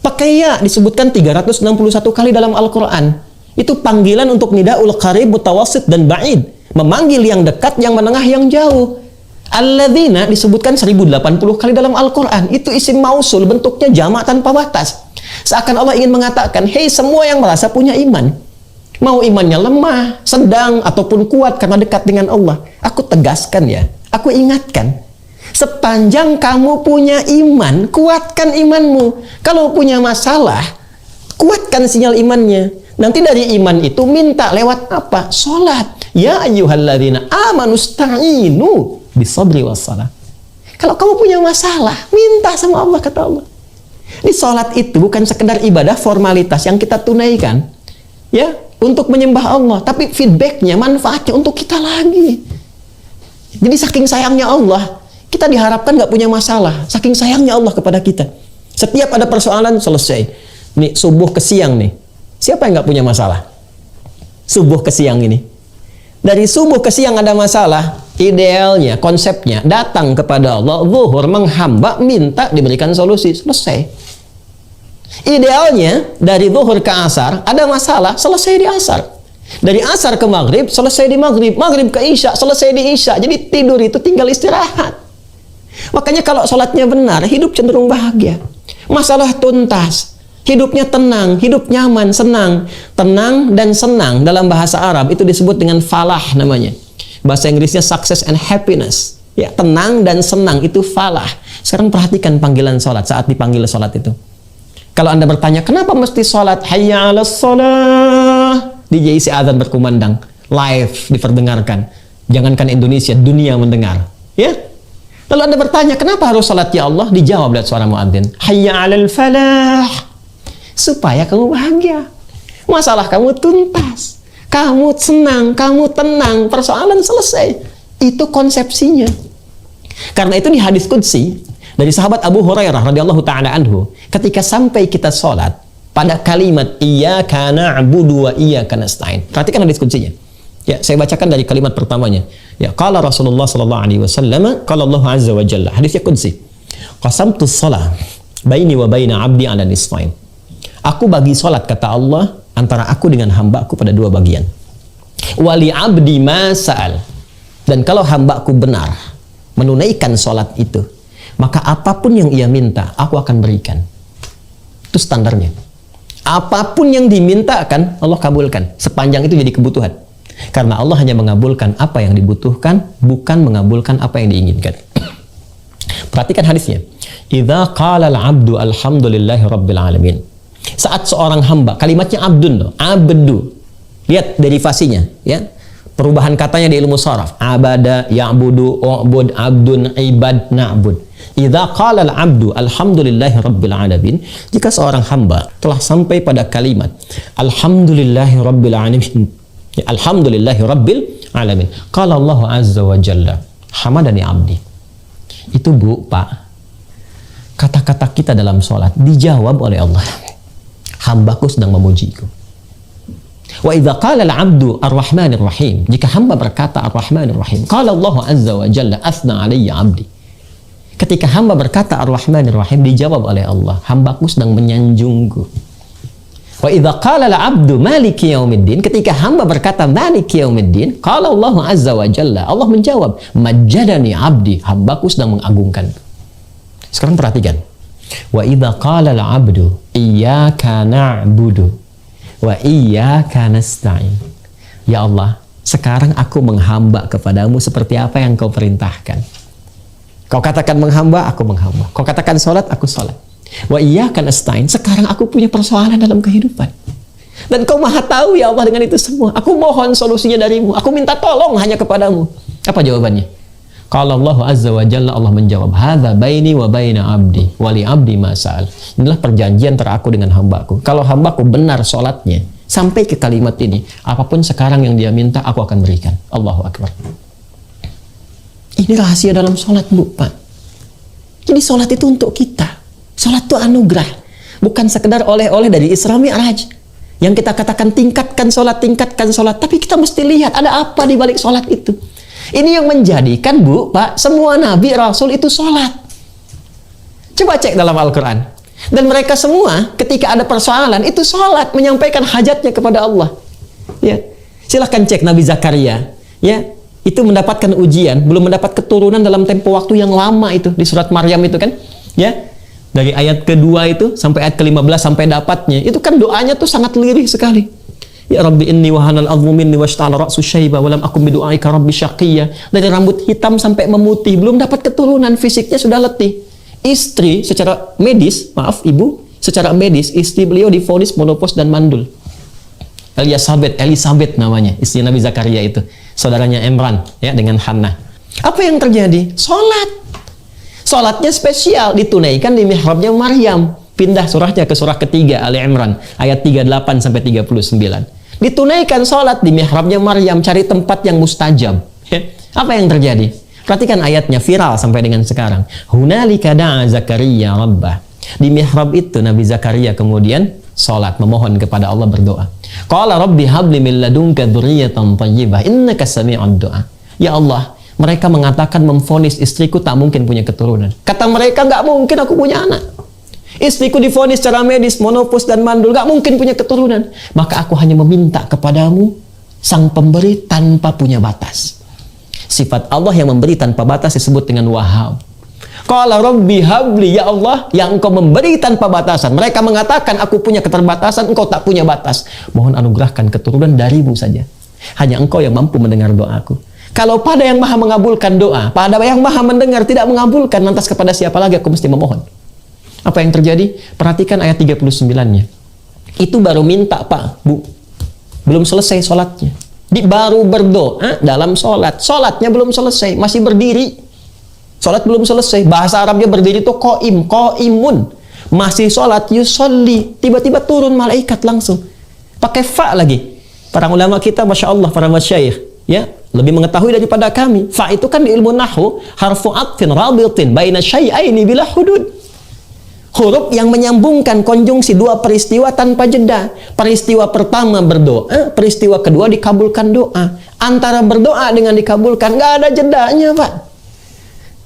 Pakai ya disebutkan 361 kali dalam Al-Quran. Itu panggilan untuk nidaul qarib, mutawassit, dan ba'id. Memanggil yang dekat, yang menengah, yang jauh. Alladzina disebutkan 1080 kali dalam Al-Quran. Itu isim mausul, bentuknya jamak tanpa batas. Seakan Allah ingin mengatakan, hei semua yang merasa punya iman. Mau imannya lemah, sedang, ataupun kuat karena dekat dengan Allah. Aku tegaskan ya, aku ingatkan. Sepanjang kamu punya iman, kuatkan imanmu. Kalau punya masalah, kuatkan sinyal imannya. Nanti dari iman itu minta lewat apa? Sholat. Ya ayyuhalladzina amanu sta'inu bis-sabri was-salah. Kalau kamu punya masalah, minta sama Allah, kata Allah. Di sholat itu bukan sekedar ibadah formalitas yang kita tunaikan, ya, untuk menyembah Allah, tapi feedbacknya, manfaatnya untuk kita lagi. Jadi saking sayangnya Allah, kita diharapkan nggak punya masalah. Saking sayangnya Allah kepada kita. Setiap ada persoalan, selesai. Nih, subuh ke siang nih. Siapa yang nggak punya masalah? Subuh ke siang ini. Dari subuh ke siang ada masalah, idealnya, konsepnya, datang kepada Allah, zuhur, menghamba, minta diberikan solusi. Selesai. Idealnya dari zuhur ke asar ada masalah, selesai di asar. Dari asar ke maghrib, selesai di maghrib. Maghrib ke isya, selesai di isya. Jadi tidur itu tinggal istirahat. Makanya kalau sholatnya benar, hidup cenderung bahagia. Masalah tuntas, hidupnya tenang, hidup nyaman, senang. Tenang dan senang dalam bahasa Arab itu disebut dengan falah namanya. Bahasa Inggrisnya success and happiness. Ya, tenang dan senang itu falah. Sekarang perhatikan panggilan sholat saat dipanggil sholat itu. Kalau Anda bertanya, kenapa mesti sholat? Hayya 'alas sholah. DJ isi azan berkumandang, live diperdengarkan. Jangankan Indonesia, dunia mendengar. Ya. Lalu Anda bertanya, kenapa harus sholat ya Allah? Dijawab lewat suara muadzin, hayya 'alal falah. Supaya kamu bahagia. Masalah kamu tuntas. Kamu senang, kamu tenang, persoalan selesai. Itu konsepsinya. Karena itu di hadis qudsi dari sahabat Abu Hurairah radhiyallahu taala anhu, ketika sampai kita sholat pada kalimat iyyaka na'budu wa iyyaka nasta'in. Perhatikan hadis kuncinya. Ya, saya bacakan dari kalimat pertamanya. Ya, qala Rasulullah sallallahu alaihi wasallam, qala Allah azza wa jalla. Hadisnya qudsi. Qasamtu shalah baini wa baina 'abdi 'ala nisfain. Aku bagi salat, kata Allah, antara aku dengan hambaku pada dua bagian. Wa li 'abdi ma sa'al. Dan kalau hambaku benar menunaikan salat itu, maka apapun yang ia minta, aku akan berikan. Itu standarnya. Apapun yang dimintakan, Allah kabulkan. Sepanjang itu jadi kebutuhan. Karena Allah hanya mengabulkan apa yang dibutuhkan, bukan mengabulkan apa yang diinginkan. Perhatikan hadisnya. Idza qala al-'abdu alhamdulillahi rabbil alamin. Saat seorang hamba, kalimatnya abdun loh, abdu. Lihat derivasinya, ya. Perubahan katanya di ilmu sharaf. Abada, ya'budu, u'bud, abdun, ibad, na'bud. Idza qala al-'abdu alhamdulillahi rabbil alamin, jika seorang hamba telah sampai pada kalimat alhamdulillahi rabbil alamin, alhamdulillahi rabbil alamin, qala Allah azza wa jalla hamadani 'abdi. Itu Bu, Pak, kata-kata kita dalam sholat dijawab oleh Allah. hambaku sedang memujiku. Wa idza qala al-'abdu ar-rahmanir rahim, jika hamba berkata ar-rahmanir rahim, qala Allah azza wa jalla athna 'alayya 'abdi. Ketika hamba berkata ar-rahmanir rahim, dijawab oleh Allah, hambaku sedang menyanjungku. Wa idza qala al-'abdu maliki yaumiddin, ketika hamba berkata maliki yaumiddin, qala Allah azza wa jalla, Allah menjawab majjadani 'abdi, hambaku sedang mengagungkanku. Sekarang perhatikan. Wa idza qala al-'abdu iyyaka na'budu wa iyyaka nasta'in. Ya Allah, sekarang aku menghamba kepadamu seperti apa yang kau perintahkan. Kau katakan menghamba, aku menghamba. Kau katakan sholat, aku sholat. Wa iyyaka nasta'in, sekarang aku punya persoalan dalam kehidupan. Dan kau maha tahu ya Allah dengan itu semua. Aku mohon solusinya darimu. Aku minta tolong hanya kepadamu. Apa jawabannya? Kalau Allah azza wa jalla, Allah menjawab, hadza baini wa baina abdi wa li abdi ma sa'al. Inilah perjanjian antara aku dengan hambaku. Kalau hambaku benar sholatnya sampai ke kalimat ini, apapun sekarang yang dia minta, aku akan berikan. Allahu akbar. Ini rahasia dalam sholat, Bu, Pak. Jadi sholat itu untuk kita. Sholat itu anugerah, bukan sekedar oleh-oleh dari Isra Mi'raj yang kita katakan tingkatkan sholat, tapi kita mesti lihat ada apa di balik sholat itu. Ini yang menjadikan, Bu, Pak, semua Nabi, Rasul itu sholat. Coba cek dalam Al-Quran. Dan mereka semua ketika ada persoalan, itu sholat, menyampaikan hajatnya kepada Allah. Ya, silahkan cek Nabi Zakaria. Ya, itu mendapatkan ujian, belum mendapat keturunan dalam tempo waktu yang lama itu. Di surat Maryam itu kan. Ya, dari ayat kedua itu sampai ayat ke-15 sampai dapatnya. Itu kan doanya tuh sangat lirih sekali. Ya Rabbi inni wahanal azmu minni washta'ala ra'su syaiba walam akum bidu'aika rabbi syaqiyya. Dari rambut hitam sampai memutih, belum dapat keturunan, fisiknya sudah letih. Istri secara medis, maaf ibu, secara medis istri beliau divonis menopause dan mandul. Elisabeth namanya, istri Nabi Zakaria itu, saudaranya Imran ya dengan Hannah. Apa yang terjadi? Salatnya spesial, ditunaikan di mihrabnya Maryam. Pindah surahnya ke surah ketiga Ali Imran ayat 38 sampai 39. Ditunaikan sholat di mihrabnya Maryam, cari tempat yang mustajab. Apa yang terjadi? Perhatikan ayatnya, viral sampai dengan sekarang. Hunalika da'a Zakaria rabbah. Di mihrab itu Nabi Zakaria kemudian sholat, memohon kepada Allah, berdoa. Qala rabbi habli min ladunka dzurriyyatan thayyibah innaka sami'ud du'a. Ya Allah, mereka mengatakan memvonis istriku tak mungkin punya keturunan. Kata mereka, nggak mungkin aku punya anak. Istriku divonis secara medis, monopause dan mandul, gak mungkin punya keturunan. Maka aku hanya meminta kepadamu, sang pemberi tanpa punya batas. Sifat Allah yang memberi tanpa batas disebut dengan Wahhab. Qala rabbi habli, ya Allah yang engkau memberi tanpa batasan. Mereka mengatakan aku punya keterbatasan, engkau tak punya batas. Mohon anugerahkan keturunan darimu saja. Hanya engkau yang mampu mendengar doaku. Kalau pada yang maha mengabulkan doa, pada yang maha mendengar tidak mengabulkan, lantas kepada siapa lagi aku mesti memohon? Apa yang terjadi? Perhatikan ayat 39-nya. Itu baru minta, Pak, Bu. Belum selesai sholatnya. Baru berdoa dalam sholat. Sholatnya belum selesai, masih berdiri. Sholat belum selesai. Bahasa Arabnya berdiri itu qa'imun. Masih sholat, yusolli. Tiba-tiba turun malaikat langsung. Pakai fa lagi. Para ulama kita, Masya Allah, para masyayikh, ya, lebih mengetahui daripada kami. Fa itu kan di ilmu nahwu, harfu atfin rabitin baina syai'aini bila hudud. Huruf yang menyambungkan konjungsi dua peristiwa tanpa jeda. Peristiwa pertama berdoa, peristiwa kedua dikabulkan doa. Antara berdoa dengan dikabulkan nggak ada jedanya, Pak.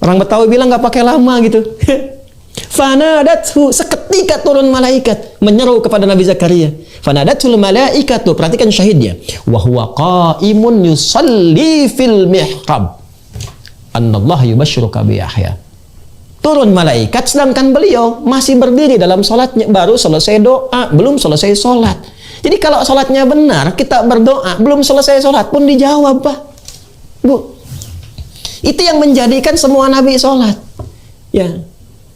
Orang Betawi bilang nggak pakai lama gitu. Fanadathu, seketika turun malaikat menyeru kepada Nabi Zakaria. Fanadatul malaikatu, perhatikan syahidnya. Wa huwa qa'imun yusalli fil mihrab. Annallahu yubashshiruka bi Yahya. Turun malaikat sedangkan beliau masih berdiri dalam sholatnya, baru selesai doa, belum selesai sholat. Jadi kalau sholatnya benar, kita berdoa, belum selesai sholat pun dijawab, Pak. Bu, itu yang menjadikan semua nabi sholat. Ya,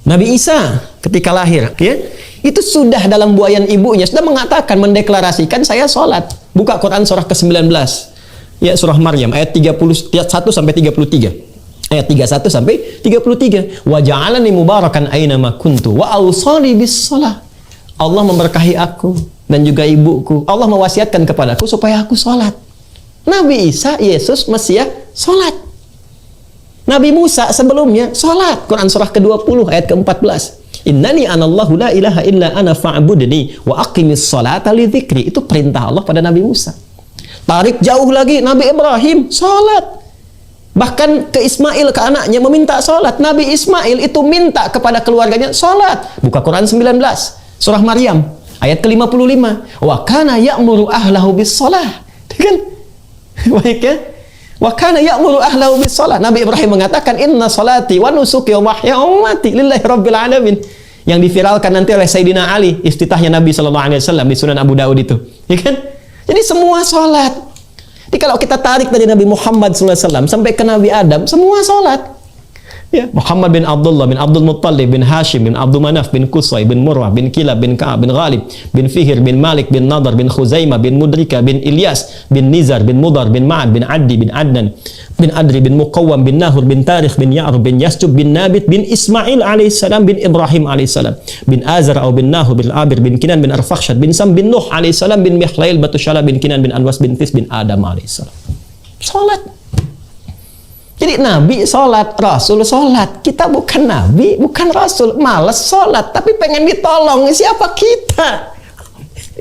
Nabi Isa ketika lahir, ya, itu sudah dalam buayan ibunya sudah mengatakan, mendeklarasikan saya sholat. Buka Quran surah ke-19, ya, surah Maryam ayat 31 sampai 33. Ayat 31 sampai 33. Wa ja'alani mubarakan aina ma kuntu wa awsani bis shalah. Allah memberkahi aku dan juga ibuku. Allah mewasiatkan kepadaku supaya aku sholat. Nabi Isa, Yesus, Mesias, sholat. Nabi Musa sebelumnya sholat. Quran surah ke-20 ayat ke-14. Innani anallahu la ilaha illa ana fa'budni wa aqimis salata li dzikri. Itu perintah Allah pada Nabi Musa. Tarik jauh lagi, Nabi Ibrahim salat. Bahkan ke Ismail, ke anaknya meminta salat. Nabi Ismail itu minta kepada keluarganya salat. Buka Quran 19, surah Maryam ayat ke-55. Wa kana ya'muru ahlahu bis shalah. Kan? Baik ya? Wa kana ya'muru ahlahu bis shalah. Nabi Ibrahim mengatakan inna salati wa nusuki wa mahya wa mamati lillahi rabbil alamin. Yang diviralkan nanti oleh Sayyidina Ali, iftitahnya Nabi SAW di Sunan Abu Daud itu. Ya kan? Jadi semua salat. Jadi kalau kita tarik dari Nabi Muhammad SAW sampai ke Nabi Adam, semua salat. Ya, Muhammad bin Abdullah bin Abdul Muttalib bin Hashim bin Abdul Manaf bin Qusay bin Murrah bin Kilab bin Ka'ab bin Ghalib bin Fihir bin Malik bin Nadar bin Khuzaimah bin Mudrika bin Ilyas bin Nizar bin Mudar bin Ma'ad bin Addi bin Adnan bin Adri bin Muqawwam bin Nahur bin Tarikh bin Ya'rub bin Yasjub bin Nabit bin Ismail alaihissalam bin Ibrahim alaihissalam bin Azar au bin Nahur bin Abir bin Kinan bin Arfakhshad bin Sam bin Nuh alaihissalam bin Mihlail Batushala bin Kinan bin Anwas bin Tis bin Adam alaihissalam. Salat. Jadi Nabi sholat, Rasul sholat. Kita bukan Nabi, bukan Rasul. Males sholat, tapi pengen ditolong. Siapa kita?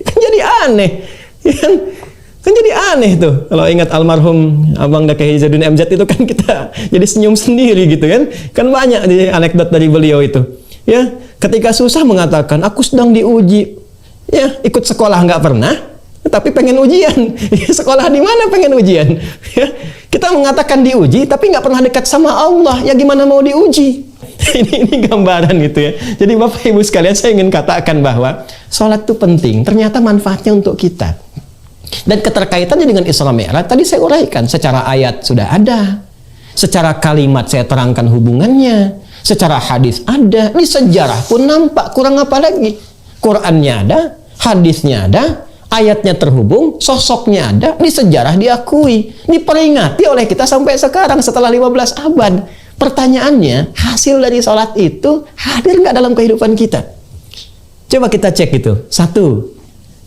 Kan jadi aneh. Kan jadi aneh tuh. Kalau ingat almarhum Abang Daka Hizadun MZ itu kan kita jadi senyum sendiri gitu kan. Kan banyak di anekdot dari beliau itu. Ya, ketika susah mengatakan, aku sedang diuji. Ya, ikut sekolah nggak pernah, tapi pengen ujian. Sekolah di mana pengen ujian? Ya, kita mengatakan diuji, tapi nggak pernah dekat sama Allah. Ya gimana mau diuji? ini gambaran gitu ya. Jadi Bapak Ibu sekalian, saya ingin katakan bahwa sholat itu penting. Ternyata manfaatnya untuk kita. Dan keterkaitannya dengan Isra Mi'raj tadi saya uraikan. Secara ayat sudah ada, secara kalimat saya terangkan hubungannya, secara hadis ada. Ini sejarah pun nampak. Kurang apa lagi? Qurannya ada, hadisnya ada, ayatnya terhubung, sosoknya ada, ini sejarah diakui, ini peringati oleh kita sampai sekarang setelah 15 abad. Pertanyaannya, hasil dari sholat itu hadir nggak dalam kehidupan kita? Coba kita cek itu. Satu,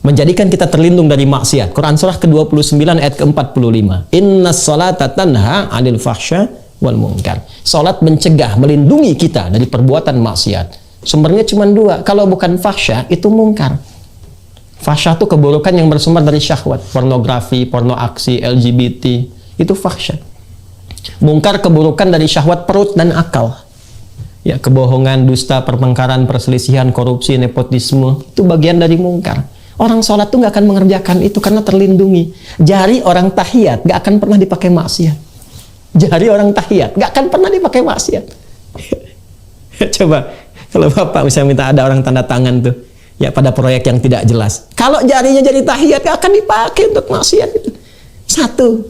menjadikan kita terlindung dari maksiat. Quran surah ke-29 ayat ke-45. Inna sholata tanha 'anil fahsya wal munkar. Sholat mencegah, melindungi kita dari perbuatan maksiat. Sumbernya cuma dua. Kalau bukan fahsya, itu mungkar. Fahsya itu keburukan yang bersumber dari syahwat, pornografi, porno aksi, LGBT, itu fahsya. Mungkar keburukan dari syahwat perut dan akal. Ya, kebohongan, dusta, pertengkaran, perselisihan, korupsi, nepotisme, itu bagian dari mungkar. Orang sholat tuh nggak akan mengerjakan itu karena terlindungi. Jari orang tahiyat nggak akan pernah dipakai maksiat. Jari orang tahiyat nggak akan pernah dipakai maksiat. Coba kalau Bapak bisa minta ada orang tanda tangan tuh, ya pada proyek yang tidak jelas. Kalau jarinya jadi tahiyat, akan dipakai untuk maksiat itu. Satu.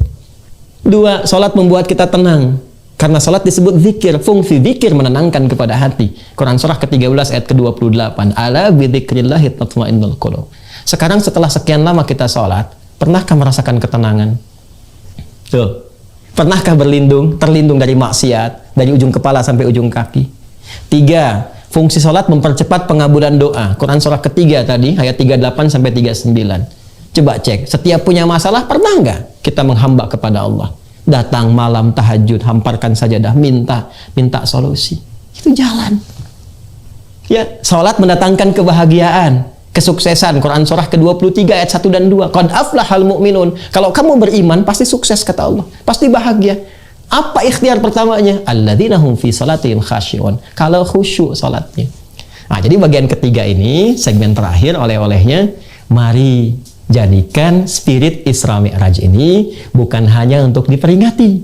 Dua, sholat membuat kita tenang. Karena sholat disebut zikir. Fungsi zikir menenangkan kepada hati. Quran surah ke-13 ayat ke-28. Ala bidzikrillahi tatma'innul qulub. Sekarang setelah sekian lama kita sholat, pernahkah merasakan ketenangan? Tuh. Pernahkah terlindung dari maksiat, dari ujung kepala sampai ujung kaki? Tiga, fungsi sholat mempercepat pengabulan doa. Quran surah ketiga tadi, ayat 38 sampai 39. Coba cek, setiap punya masalah, pernah nggak kita menghamba kepada Allah? Datang malam tahajud, hamparkan sajadah, minta solusi. Itu jalan. Ya, sholat mendatangkan kebahagiaan, kesuksesan. Quran surah ke-23 ayat 1 dan 2. Qad aflahal mu'minun. Kalau kamu beriman, pasti sukses kata Allah. Pasti bahagia. Apa ikhtiar pertamanya? Alladzina hum fi salatihim khasyi'un. Kalau khusyuk salatnya. Nah, jadi bagian ketiga ini, segmen terakhir oleh-olehnya, mari jadikan spirit Isra Mi'raj ini bukan hanya untuk diperingati,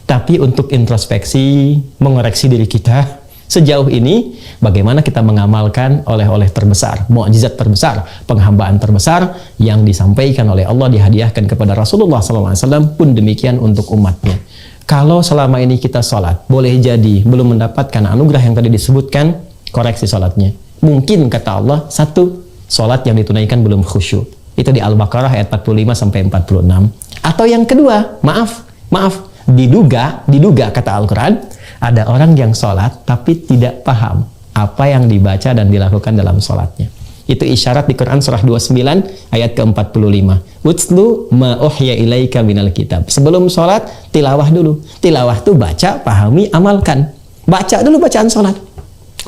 tapi untuk introspeksi, mengoreksi diri kita. Sejauh ini, bagaimana kita mengamalkan oleh-oleh terbesar, mukjizat terbesar, penghambaan terbesar yang disampaikan oleh Allah, dihadiahkan kepada Rasulullah SAW, pun demikian untuk umatnya. Kalau selama ini kita sholat, boleh jadi belum mendapatkan anugerah yang tadi disebutkan, koreksi sholatnya. Mungkin kata Allah, satu, sholat yang ditunaikan belum khusyuk. Itu di Al-Baqarah ayat 45 sampai 46. Atau yang kedua, maaf, diduga kata Al-Quran, ada orang yang sholat tapi tidak paham apa yang dibaca dan dilakukan dalam sholatnya. Itu isyarat di Quran surah 29 ayat ke-45. Utslu ma uhya ilaika minal kitab. Sebelum sholat, tilawah dulu. Tilawah itu baca, pahami, amalkan. Baca dulu bacaan sholat.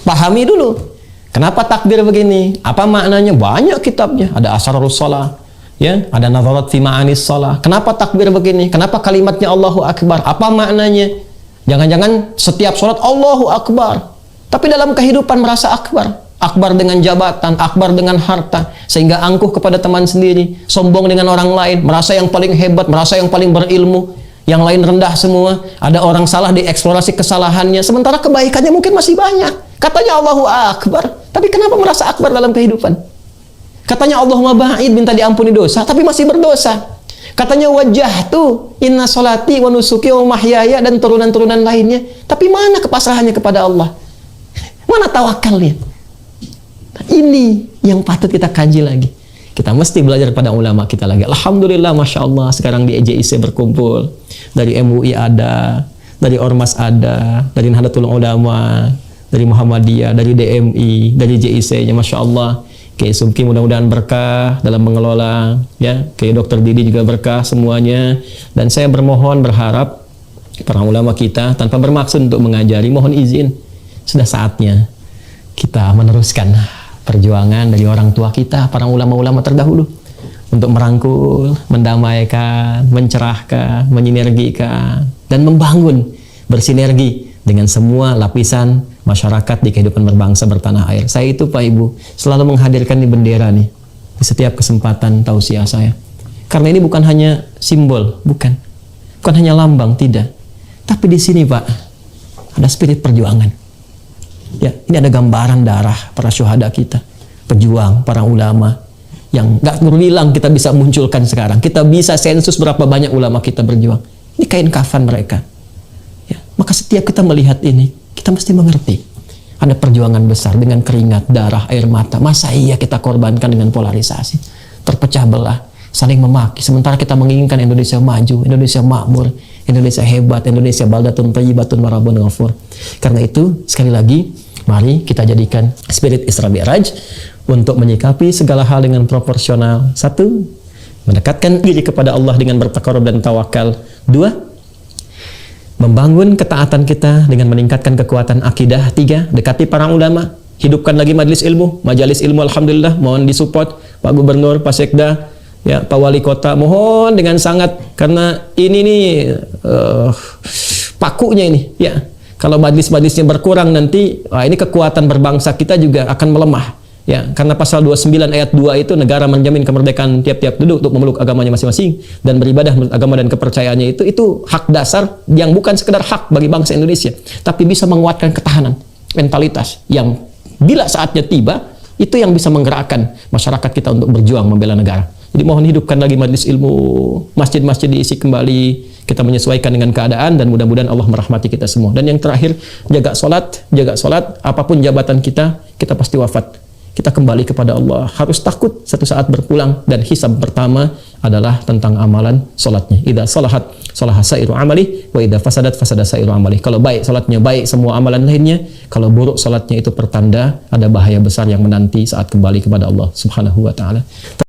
Pahami dulu. Kenapa takbir begini? Apa maknanya? Banyak kitabnya. Ada Asrarus Shalah, ya, ada Nadharat fi Ma'anis Shalah. Kenapa takbir begini? Kenapa kalimatnya Allahu Akbar? Apa maknanya? Jangan-jangan setiap sholat Allahu Akbar, tapi dalam kehidupan merasa akbar. Akbar dengan jabatan, akbar dengan harta, sehingga angkuh kepada teman sendiri, sombong dengan orang lain, merasa yang paling hebat, merasa yang paling berilmu, yang lain rendah semua. Ada orang salah, dieksplorasi kesalahannya, sementara kebaikannya mungkin masih banyak. Katanya Allahu Akbar, tapi kenapa merasa akbar dalam kehidupan? Katanya Allahumma ba'id, minta diampuni dosa, tapi masih berdosa. Katanya wajjahtu inna solati wa nusuki wa mahyaya, dan turunan-turunan lainnya, tapi mana kepasrahannya kepada Allah? Mana tawakalnya? Nah, ini yang patut kita kaji lagi. Kita mesti belajar pada ulama kita lagi. Alhamdulillah, Masya Allah, sekarang di EJIC berkumpul. Dari MUI ada, dari Ormas ada, dari Nahdlatul Ulama, dari Muhammadiyah, dari DMI, dari JIC-nya, Masya Allah. Kayak Sumki mudah-mudahan berkah dalam mengelola, ya. Kayak Dr. Didi juga berkah semuanya. Dan saya bermohon, berharap para ulama kita tanpa bermaksud untuk mengajari, mohon izin, sudah saatnya kita meneruskan perjuangan dari orang tua kita, para ulama-ulama terdahulu, untuk merangkul, mendamaikan, mencerahkan, menyinergikan, dan membangun, bersinergi dengan semua lapisan masyarakat di kehidupan berbangsa bertanah air. Saya itu, Pak Ibu, selalu menghadirkan di bendera nih, di setiap kesempatan tausiah saya. Karena ini bukan hanya simbol, bukan hanya lambang, tidak. Tapi di sini, Pak, ada spirit perjuangan. Ya, ini ada gambaran darah para syuhada kita, pejuang, para ulama, yang gak berhilang kita bisa munculkan sekarang. Kita bisa sensus berapa banyak ulama kita berjuang. Ini kain kafan mereka. Ya, maka setiap kita melihat ini, kita mesti mengerti ada perjuangan besar dengan keringat, darah, air mata. Masa iya kita korbankan dengan polarisasi, terpecah belah, saling memaki, sementara kita menginginkan Indonesia maju, Indonesia makmur, Indonesia hebat, Indonesia baldatun thayyibatun warabun ghafur. Karena itu, sekali lagi, mari kita jadikan spirit Isra Mi'raj untuk menyikapi segala hal dengan proporsional. 1. Mendekatkan diri kepada Allah dengan bertakarub dan tawakal. 2. Membangun ketaatan kita dengan meningkatkan kekuatan akidah. 3. Dekati para ulama, hidupkan lagi majelis ilmu, majelis ilmu. Alhamdulillah, mohon disupport Pak Gubernur, Pak Sekda, ya, Pak Wali Kota, mohon dengan sangat, karena ini nih pakunya ini, ya. Kalau majelis-majelisnya berkurang nanti, ini kekuatan berbangsa kita juga akan melemah. Ya, karena pasal 29 ayat 2 itu negara menjamin kemerdekaan tiap-tiap penduduk untuk memeluk agamanya masing-masing dan beribadah menurut agama dan kepercayaannya itu hak dasar yang bukan sekedar hak bagi bangsa Indonesia, tapi bisa menguatkan ketahanan, mentalitas yang bila saatnya tiba itu yang bisa menggerakkan masyarakat kita untuk berjuang membela negara. Jadi mohon hidupkan lagi majelis ilmu, masjid-masjid diisi kembali, kita menyesuaikan dengan keadaan, dan mudah-mudahan Allah merahmati kita semua. Dan yang terakhir, jaga solat, apapun jabatan kita pasti wafat. Kita kembali kepada Allah, harus takut satu saat berpulang, dan hisab pertama adalah tentang amalan solatnya. Idza salahat salaha sairu amali, wa idza fasadat fasada sairu amali. Kalau baik solatnya, baik semua amalan lainnya. Kalau buruk solatnya, itu pertanda ada bahaya besar yang menanti saat kembali kepada Allah Subhanahu wa taala.